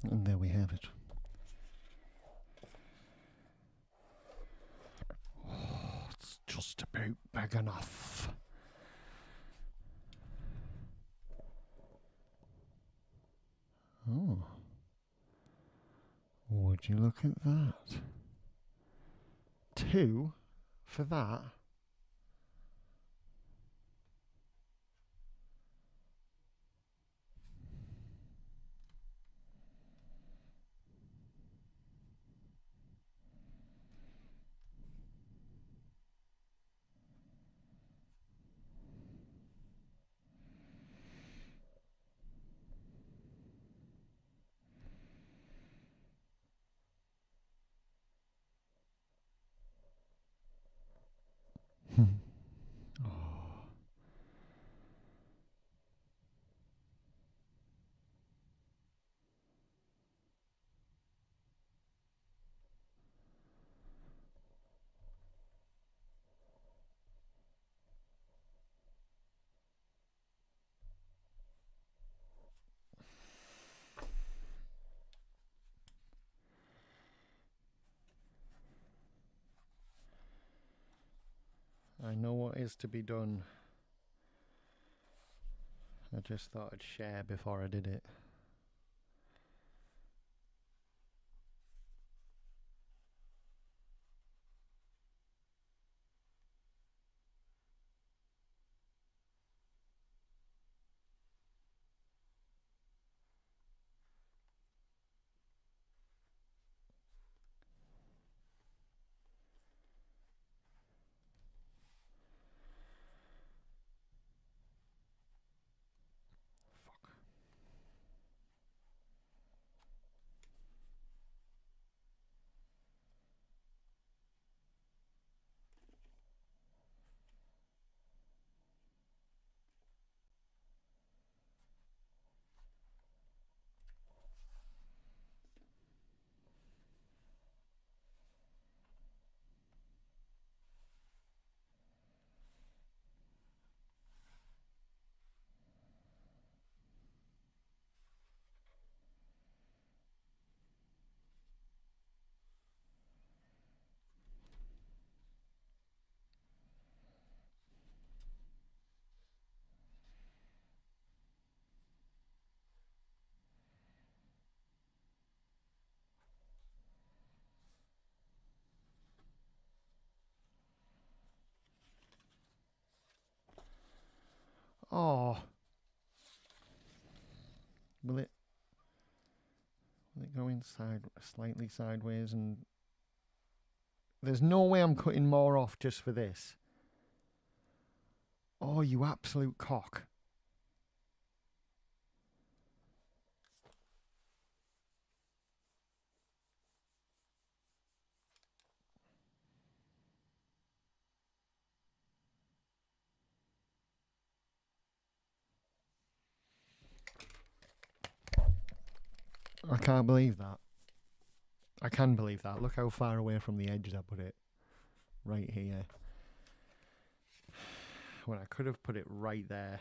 And there we have it. big enough. Oh. Would you look at that? 2 for that. Oh. I know what is to be done. I just thought I'd share before I did it. Oh. Will it go inside slightly sideways? And there's no way I'm cutting more off just for this. Oh, you absolute cock. I can't believe that. I can believe that. Look how far away from the edge I put it. Right here. When I could have put it right there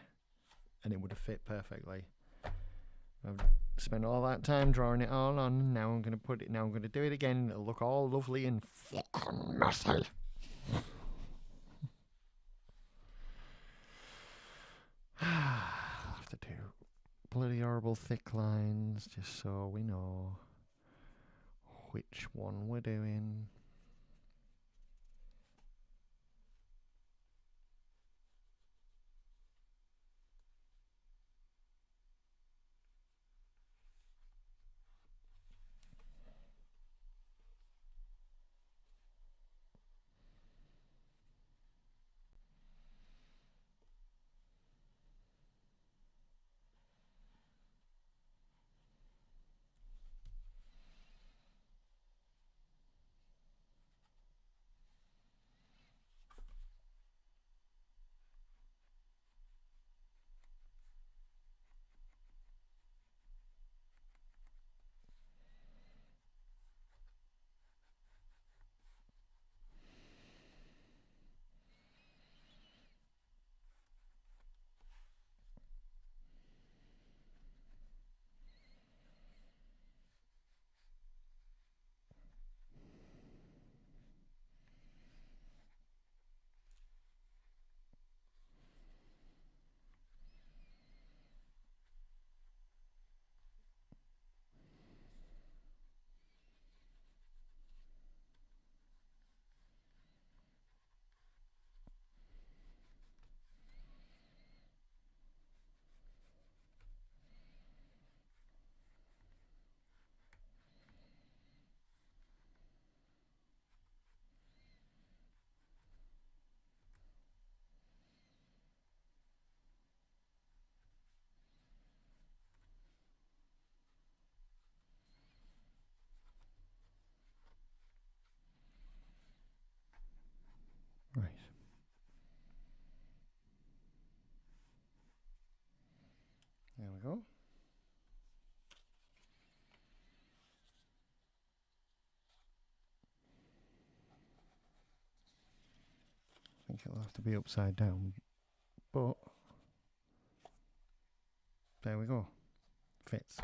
and it would have fit perfectly. I've spent all that time drawing it all on. Now I'm going to put it. Now I'm going to do it again. It'll look all lovely and fucking messy. I'll have to do bloody horrible thick lines just so we know which one we're doing. Right. There we go. I think it'll have to be upside down, but there we go. Fits.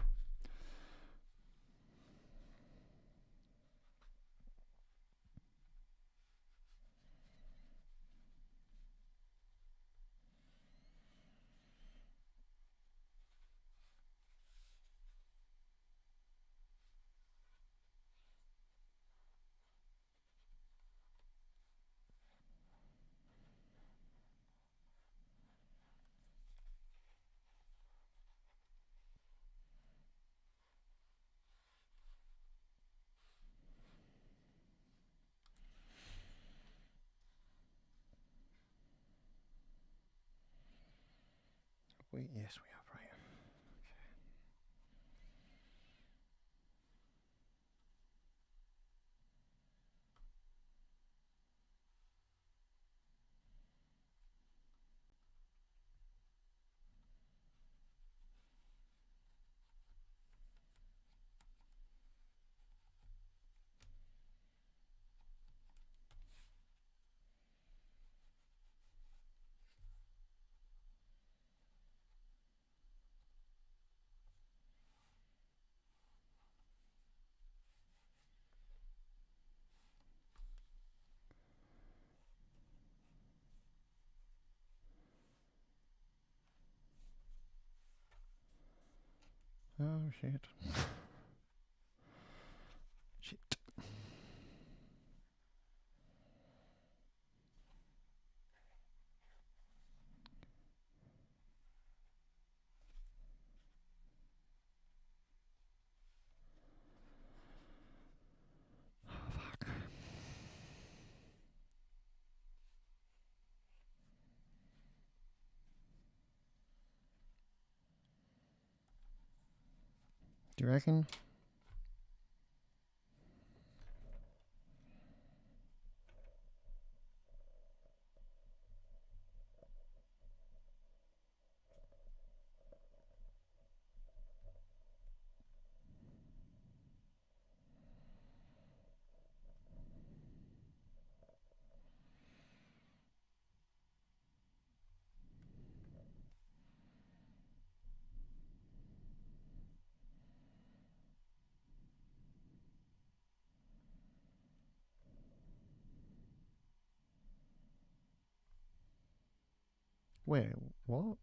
Yes, we have, right. Oh, shit. Shit. Oh, fuck. Do you reckon? Wait, what?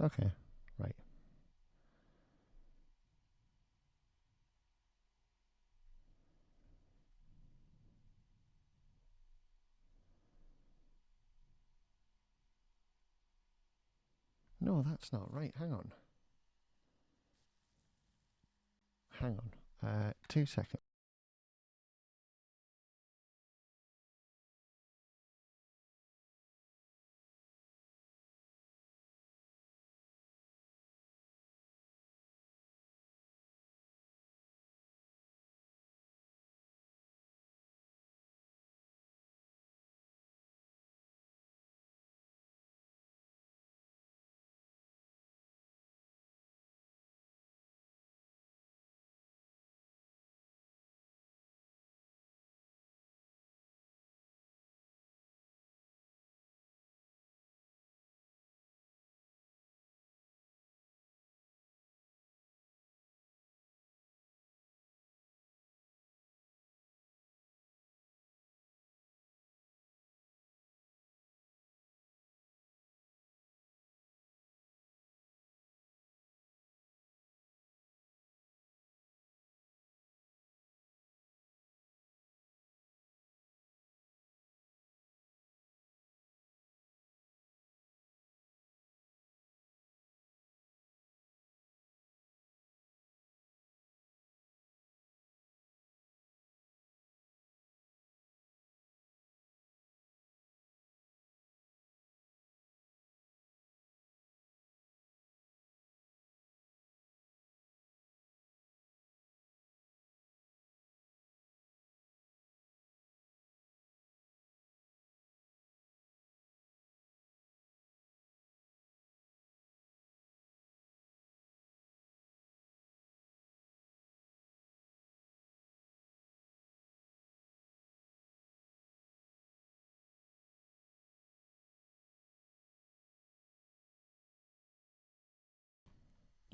Okay, right. No, that's not right. Hang on. Hang on. 2 seconds.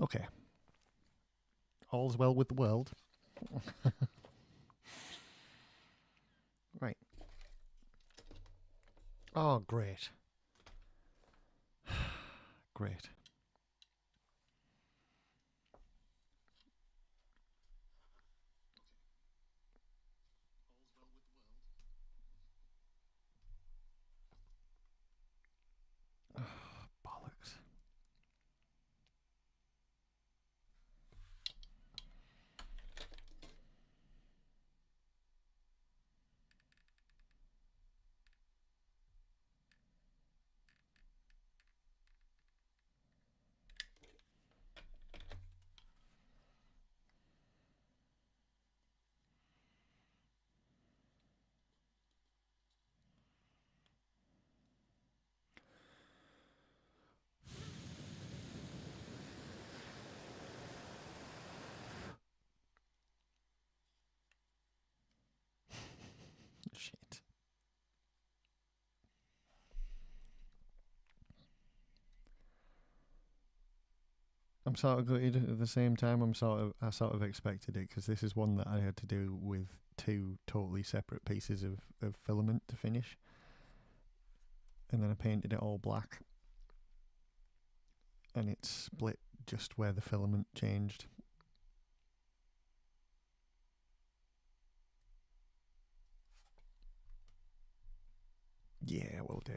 Okay. All's well with the world. Right. Oh, great. Great. Bollocks. Shit. I'm sort of gutted at the same time. I sort of expected it because this is one that I had to do with two totally separate pieces of filament to finish, and then I painted it all black, and it split just where the filament changed. Yeah, will do.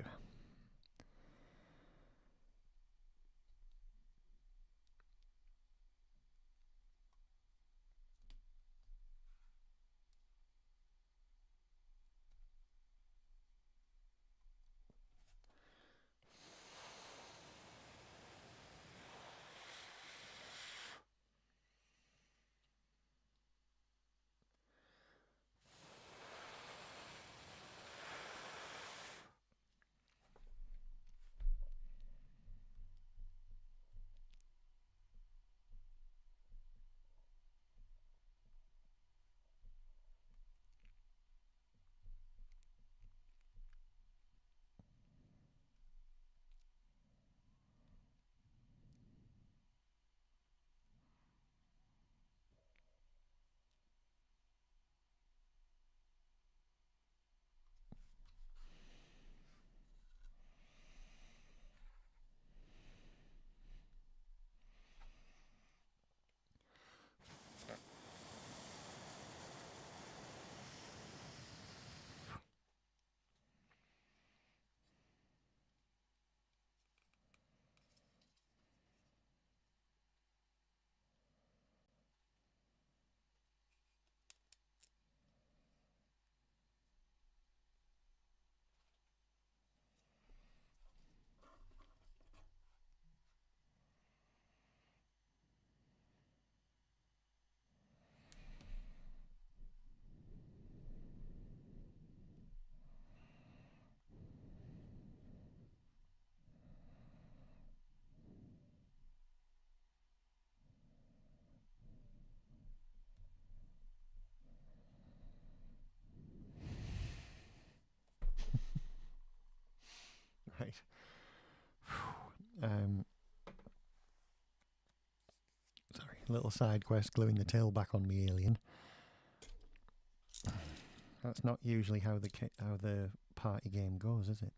Right. Um, Sorry, little side quest gluing the tail back on me alien. That's not usually how the party game goes, is it?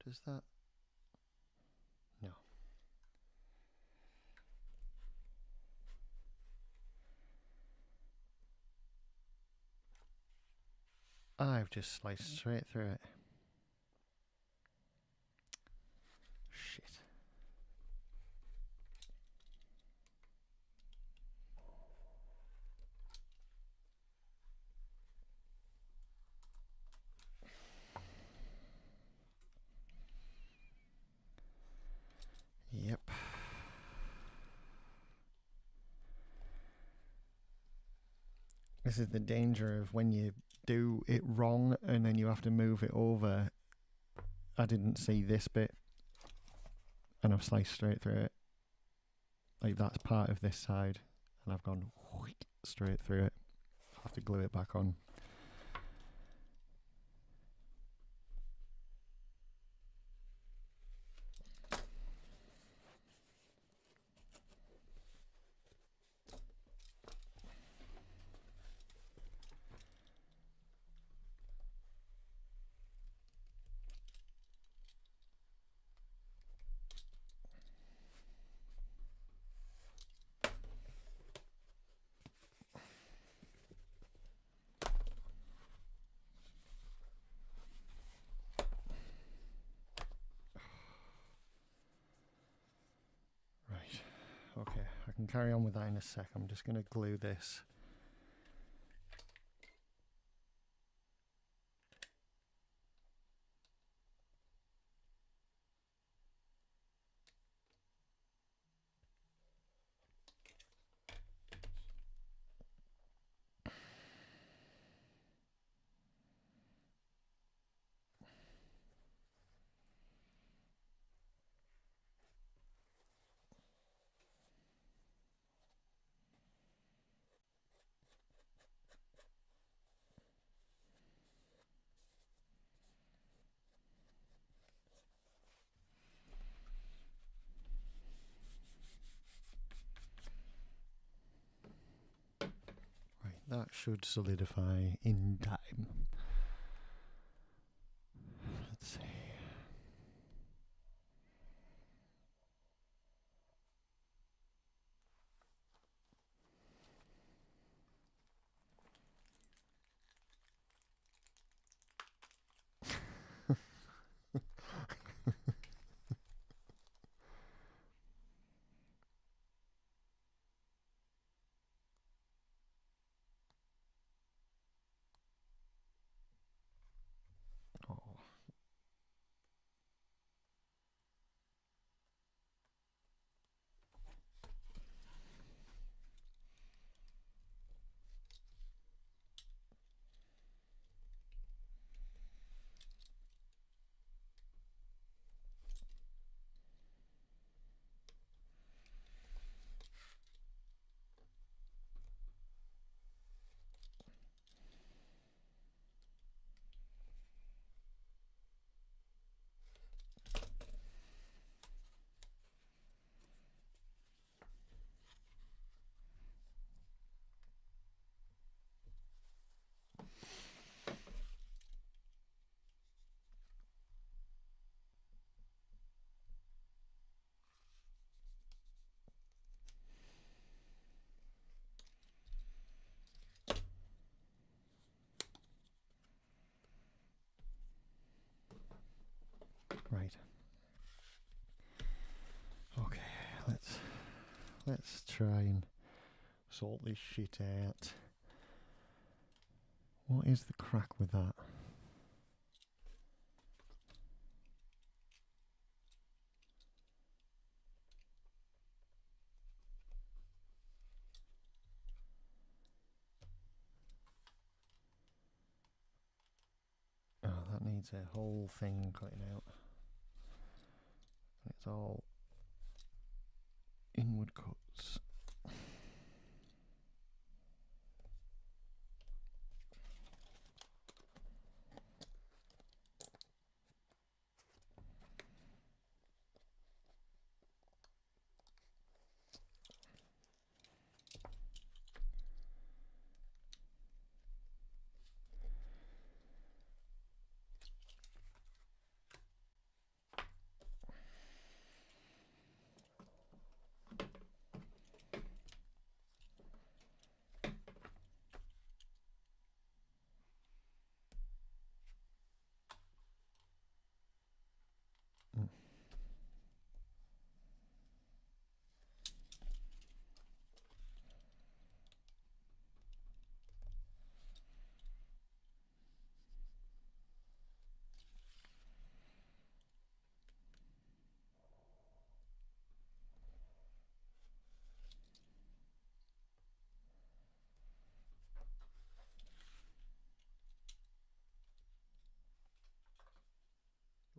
Does that? No. I've just sliced straight through it. Shit. Yep. This is the danger of when you do it wrong and then you have to move it over. I didn't see this bit and I've sliced straight through it. Like that's part of this side and I've gone straight through it. I'll have to glue it back on. Okay, I can carry on with that in a sec. I'm just going to glue this. That should solidify in time. Let's see. Oh. Right. Okay, let's try and sort this shit out. What is the crack with that? Oh, that needs a whole thing cutting out. It's all inward cuts.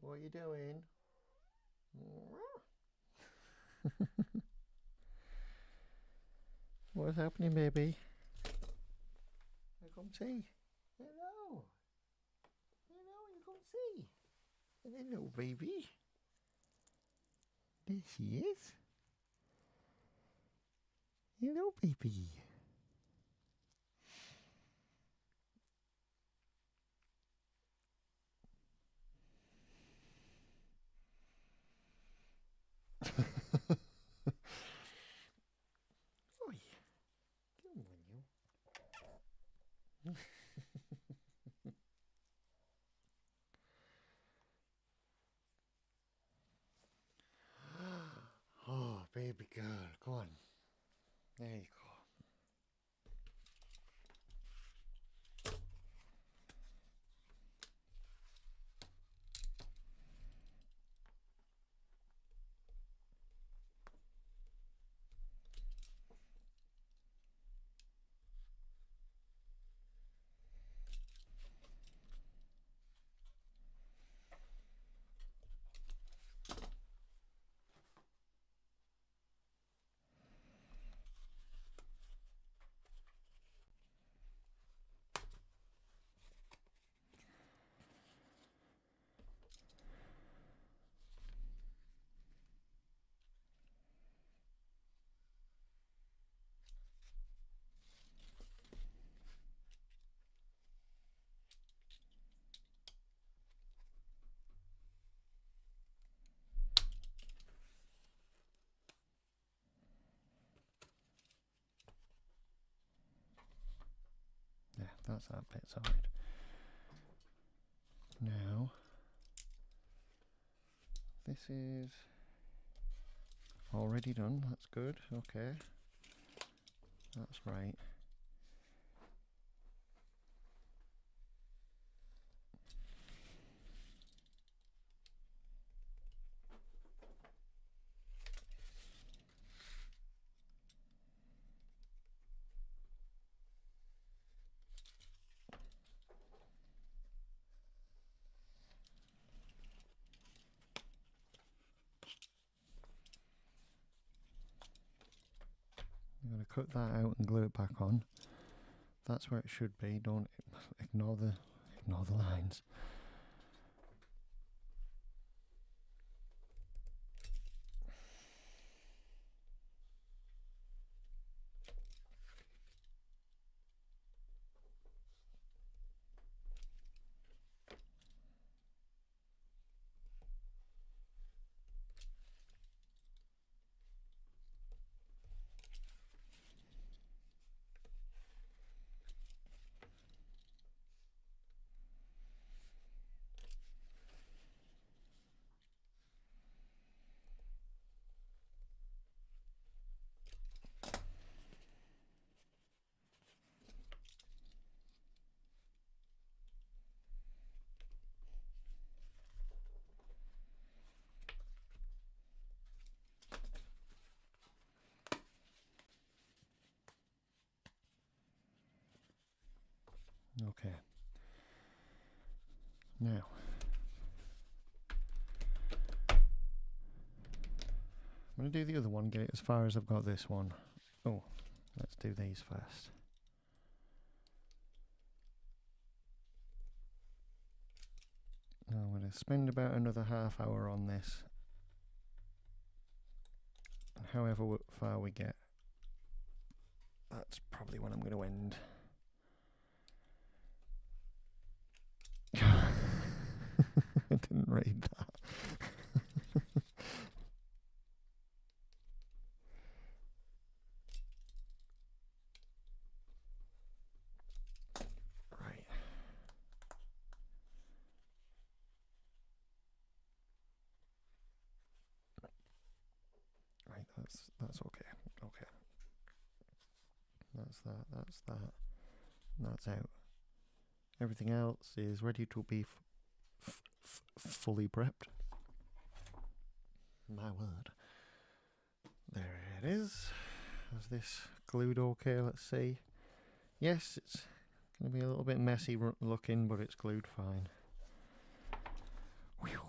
What are you doing? What's happening, baby? Come see. Hello. Hello, you come see. Hello, baby. There she is. Hello, baby. Oi. Come on, you. Oh, baby girl, go on. There you go. Yeah, that's that bit sorted. Now, this is already done. That's good. Okay. That's right. I'm going to cut that out and glue it back on. That's where it should be. Don't ignore the lines. Okay. Now, I'm going to do the other one, get it as far as I've got this one. Oh, let's do these first. Now I'm going to spend about another half hour on this. And however far we get, that's probably when I'm going to end. I didn't read that. Right. Right, that's okay. Okay. That's that. That's out. Everything else is ready to be fully prepped. My word. There it is. Is this glued okay? Let's see. Yes, it's going to be a little bit messy looking, but it's glued fine. Whew.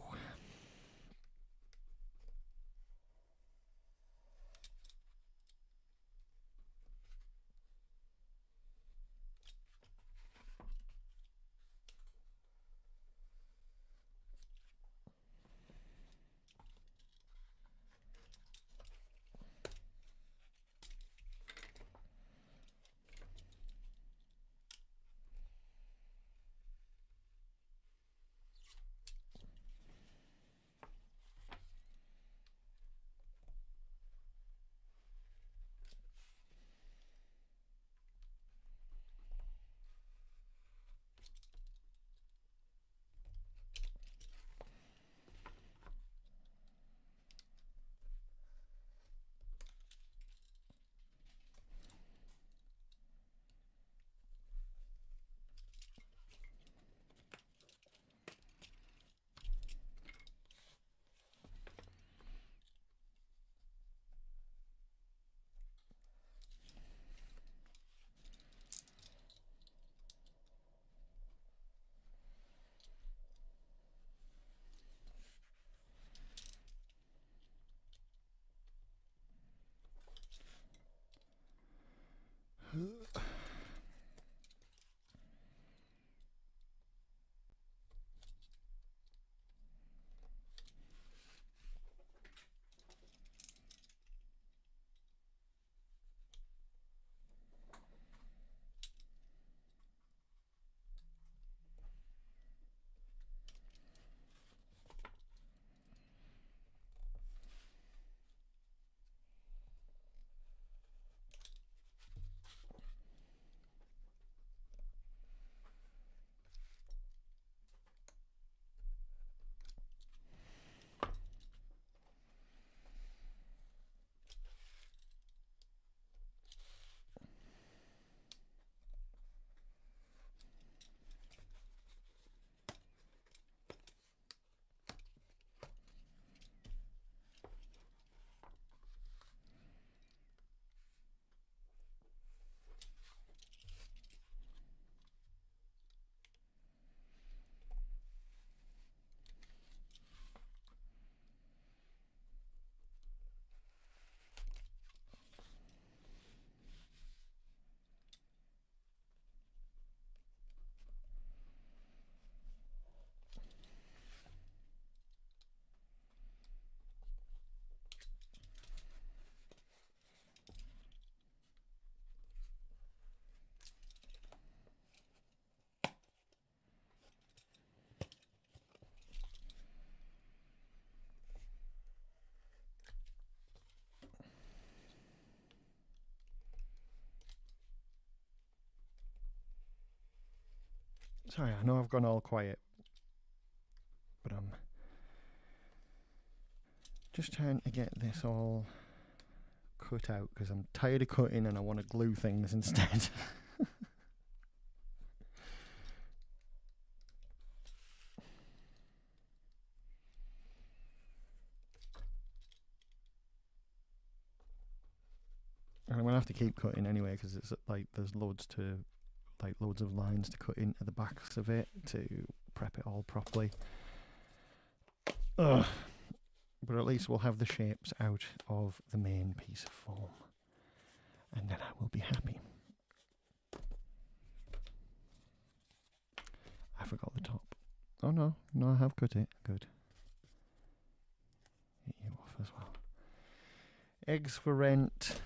Sorry, I know I've gone all quiet, but I'm just trying to get this all cut out because I'm tired of cutting and I want to glue things instead. And I'm gonna have to keep cutting anyway because it's like there's loads of lines to cut into the backs of it to prep it all properly. Ugh. But at least we'll have the shapes out of the main piece of foam, and then I will be happy. I forgot the top. Oh no, I have cut it. Good. Hit you off as well. Eggs for rent.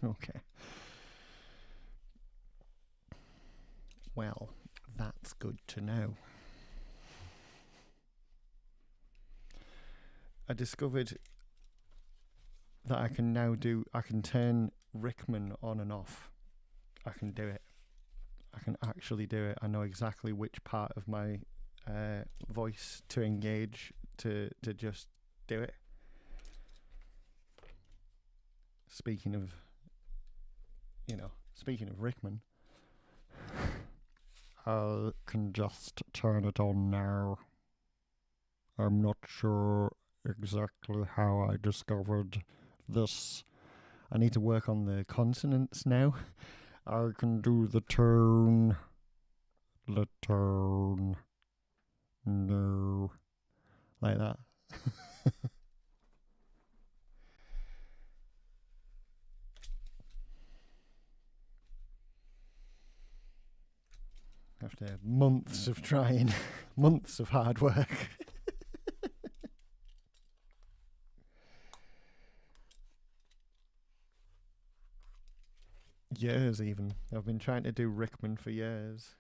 Okay. Well, that's good to know. I discovered that I can turn Rickman on and off. I can do it. I can actually do it. I know exactly which part of my voice to engage to just do it. Speaking of Rickman, I can just turn it on now. I'm not sure exactly how I discovered this. I need to work on the consonants now. I can do the tone, no, like that. After months of trying, months of hard work. Years even. I've been trying to do Rickman for years.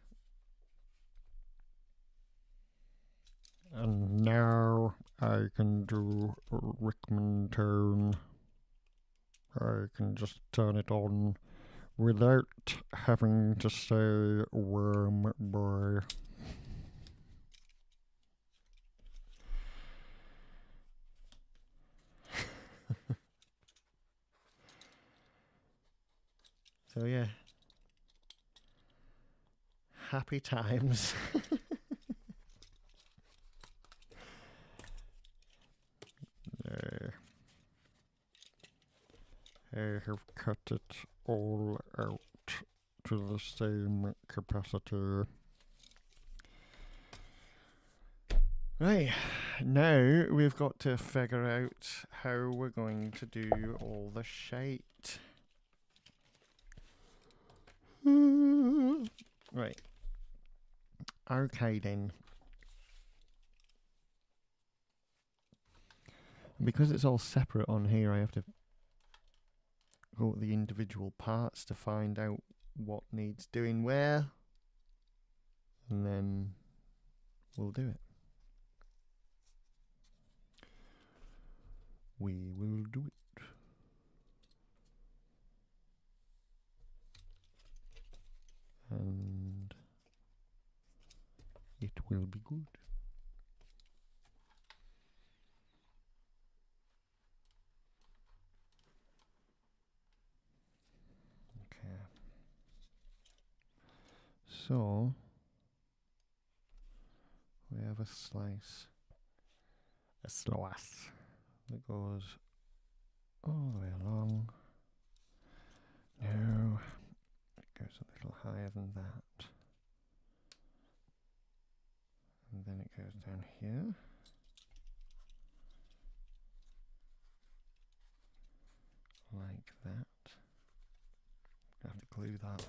And now I can do Rickman tone. I can just turn it on without having to say worm boy. So yeah, happy times. I have cut it all out to the same capacity. Right, now we've got to figure out how we're going to do all the shite. Right. Okay then. Because it's all separate on here, I have to go to the individual parts to find out what needs doing where, and then we'll do it. We will do it. And it will be good. Okay. So we have a slice that goes all the way along, No, it goes a little higher than that. And then it goes down here. Like that. I have to glue that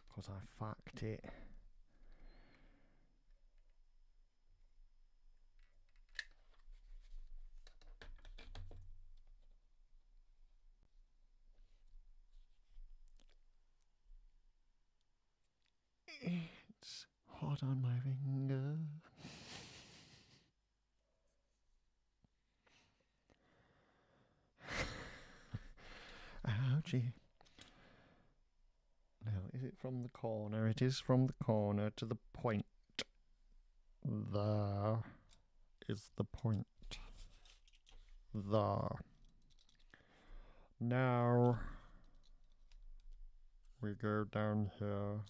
because I fucked it. It's hot on my finger. Ouchie. Now, is it from the corner? It is from the corner to the point. There is the point. There. Now we go down here.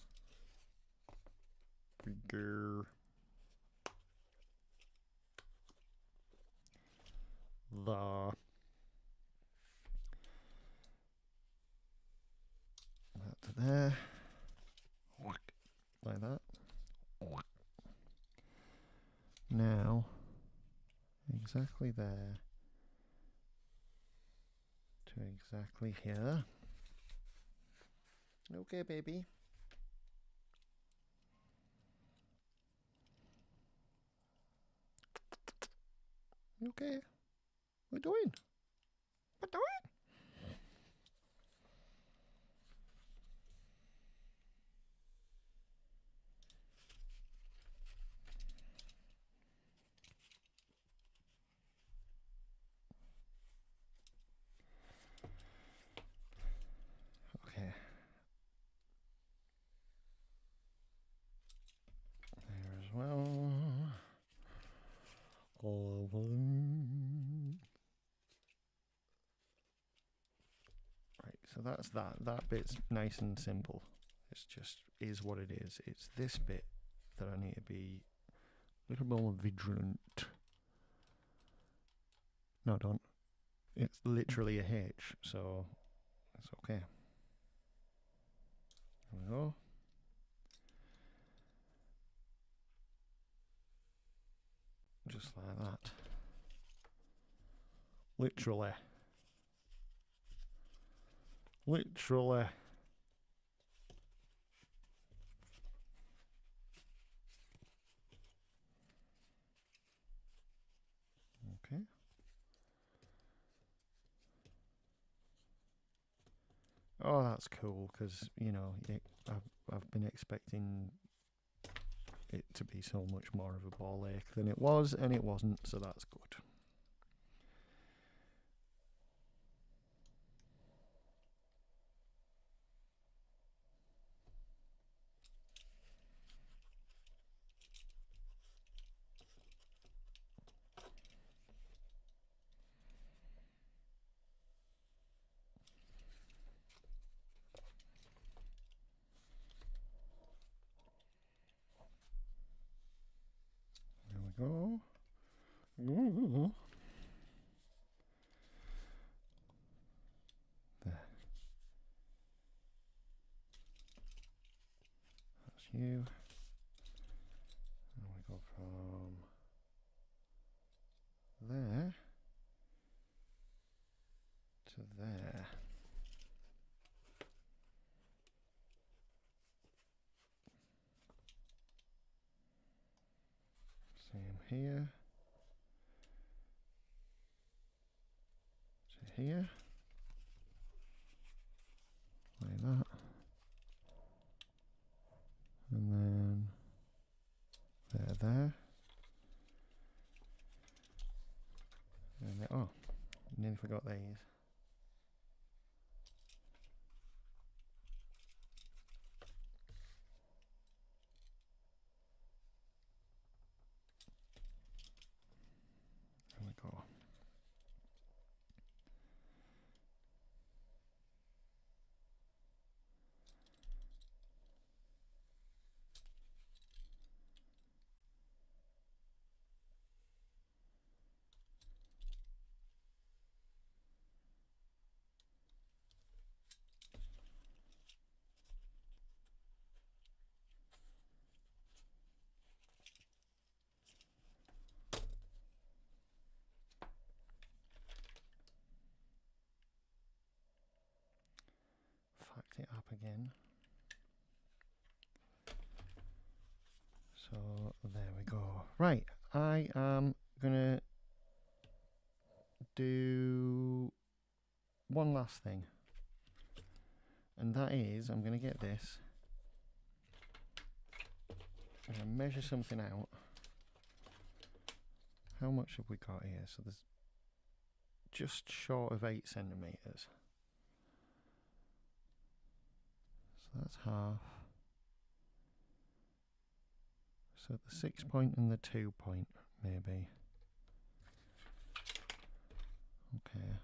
We go there. That to there. Like that. Now, exactly there to exactly here. Okay, baby. Okay. What are we doing? What are we doing? Okay. There as well. All of them. Right, so that's that. That bit's nice and simple. It's just is what it is. It's this bit that I need to be a little more vigilant. No, don't. It's literally a H, so it's okay. There we go. Just like that. Literally. Literally. Okay. Oh, that's cool, because, you know, I've been expecting it to be so much more of a ball ache than it was, and it wasn't, so that's good. There we go. Ooh. There. That's you. And we go from there to there. Same here. To here. Like that. And then there. And then, oh, nearly forgot these. There we go. select it up again. So there we go. Right, I am gonna do one last thing, and that is I'm gonna get this. I'm gonna measure something out. How much have we got here? So there's just short of 8 centimeters. So that's half. So the 6 point and the 2 point, maybe. Okay.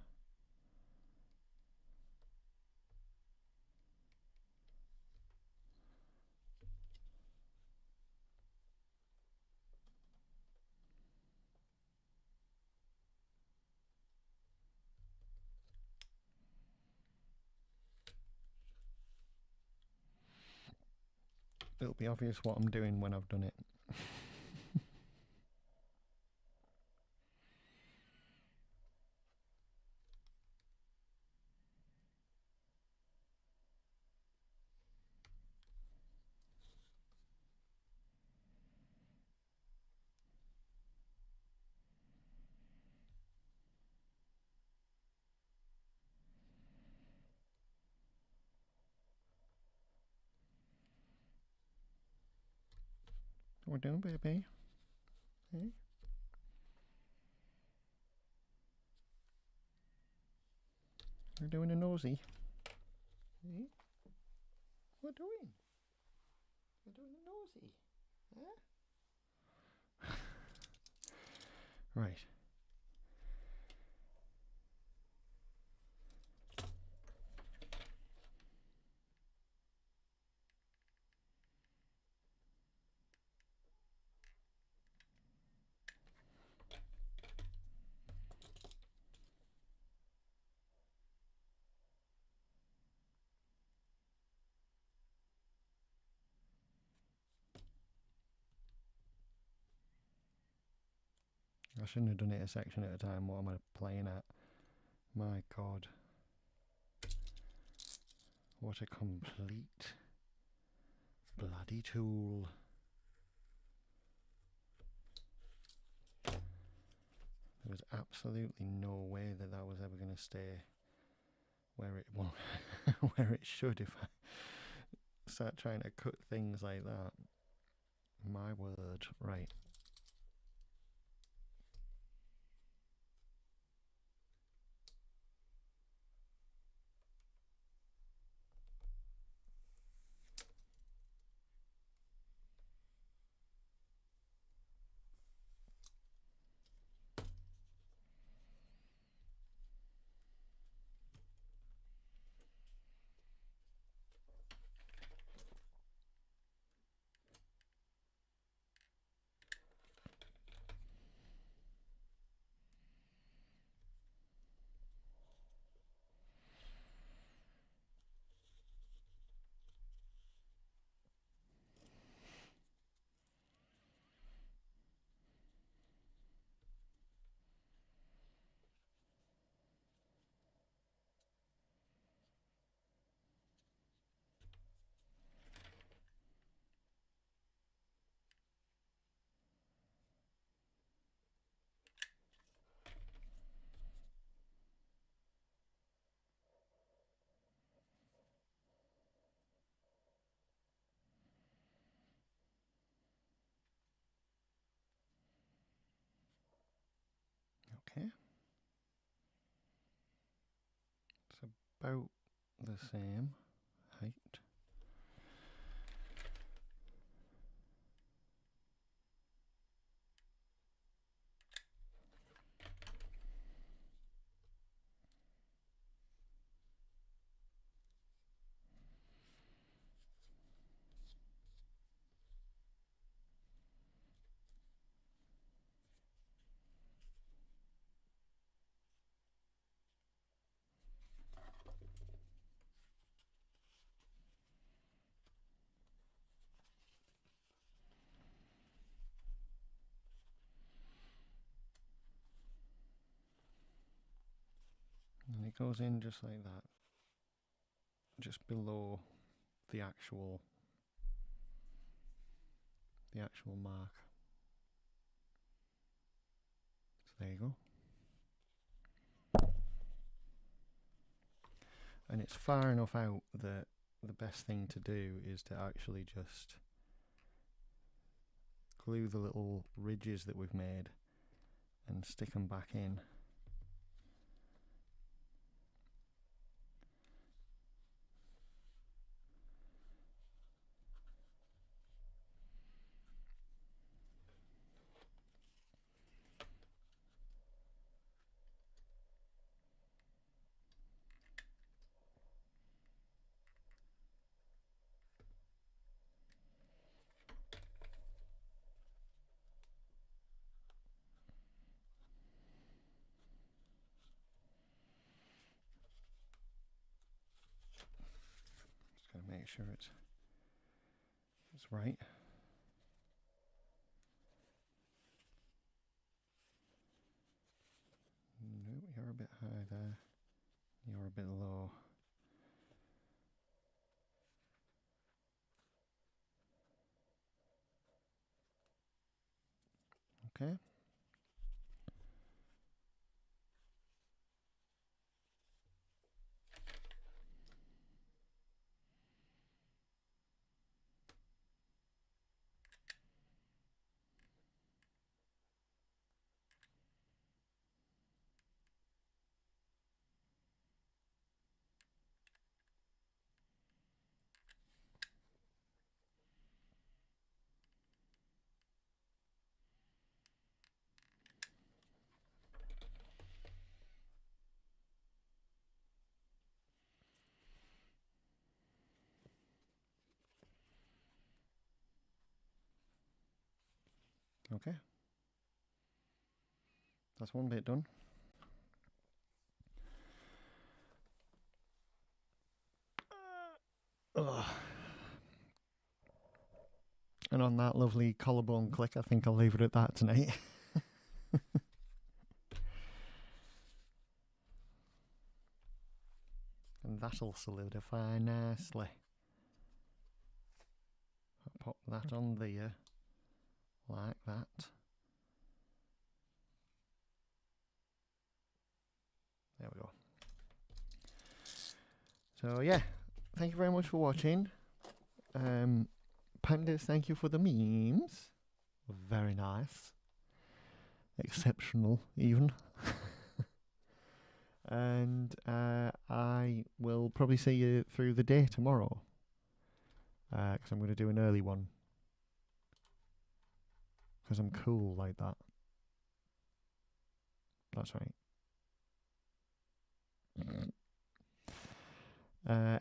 It'll be obvious what I'm doing when I've done it. What we're doing, baby? Hey? We're doing a nosy. Hey? What we're doing? We're doing a nosy. Huh? Right. I shouldn't have done it a section at a time. What am I playing at? My God. What a complete bloody tool. There was absolutely no way that that was ever going to stay where it well, where it should if I start trying to cut things like that. My word. Right. Okay. It's about the same height. And it goes in just like that. just below the actual mark. So there you go. And it's far enough out that the best thing to do is to actually just glue the little ridges that we've made and stick them back in. Just gotta make sure it's right. No, you're a bit high there. You're a bit low. Okay. Okay. That's one bit done. Ugh. And on that lovely collarbone click, I think I'll leave it at that tonight. And that'll solidify nicely. I'll pop that on there, like that. There we go. So yeah, thank you very much for watching. Pandas, thank you for the memes. Very nice. Exceptional, even. And I will probably see you through the day tomorrow. Because I'm going to do an early one. Because I'm cool like that. That's right.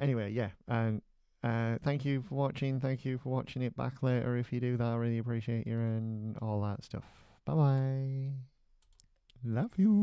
Anyway, yeah. Thank you for watching. Thank you for watching it back later. If you do that, I really appreciate you and all that stuff. Bye bye. Love you.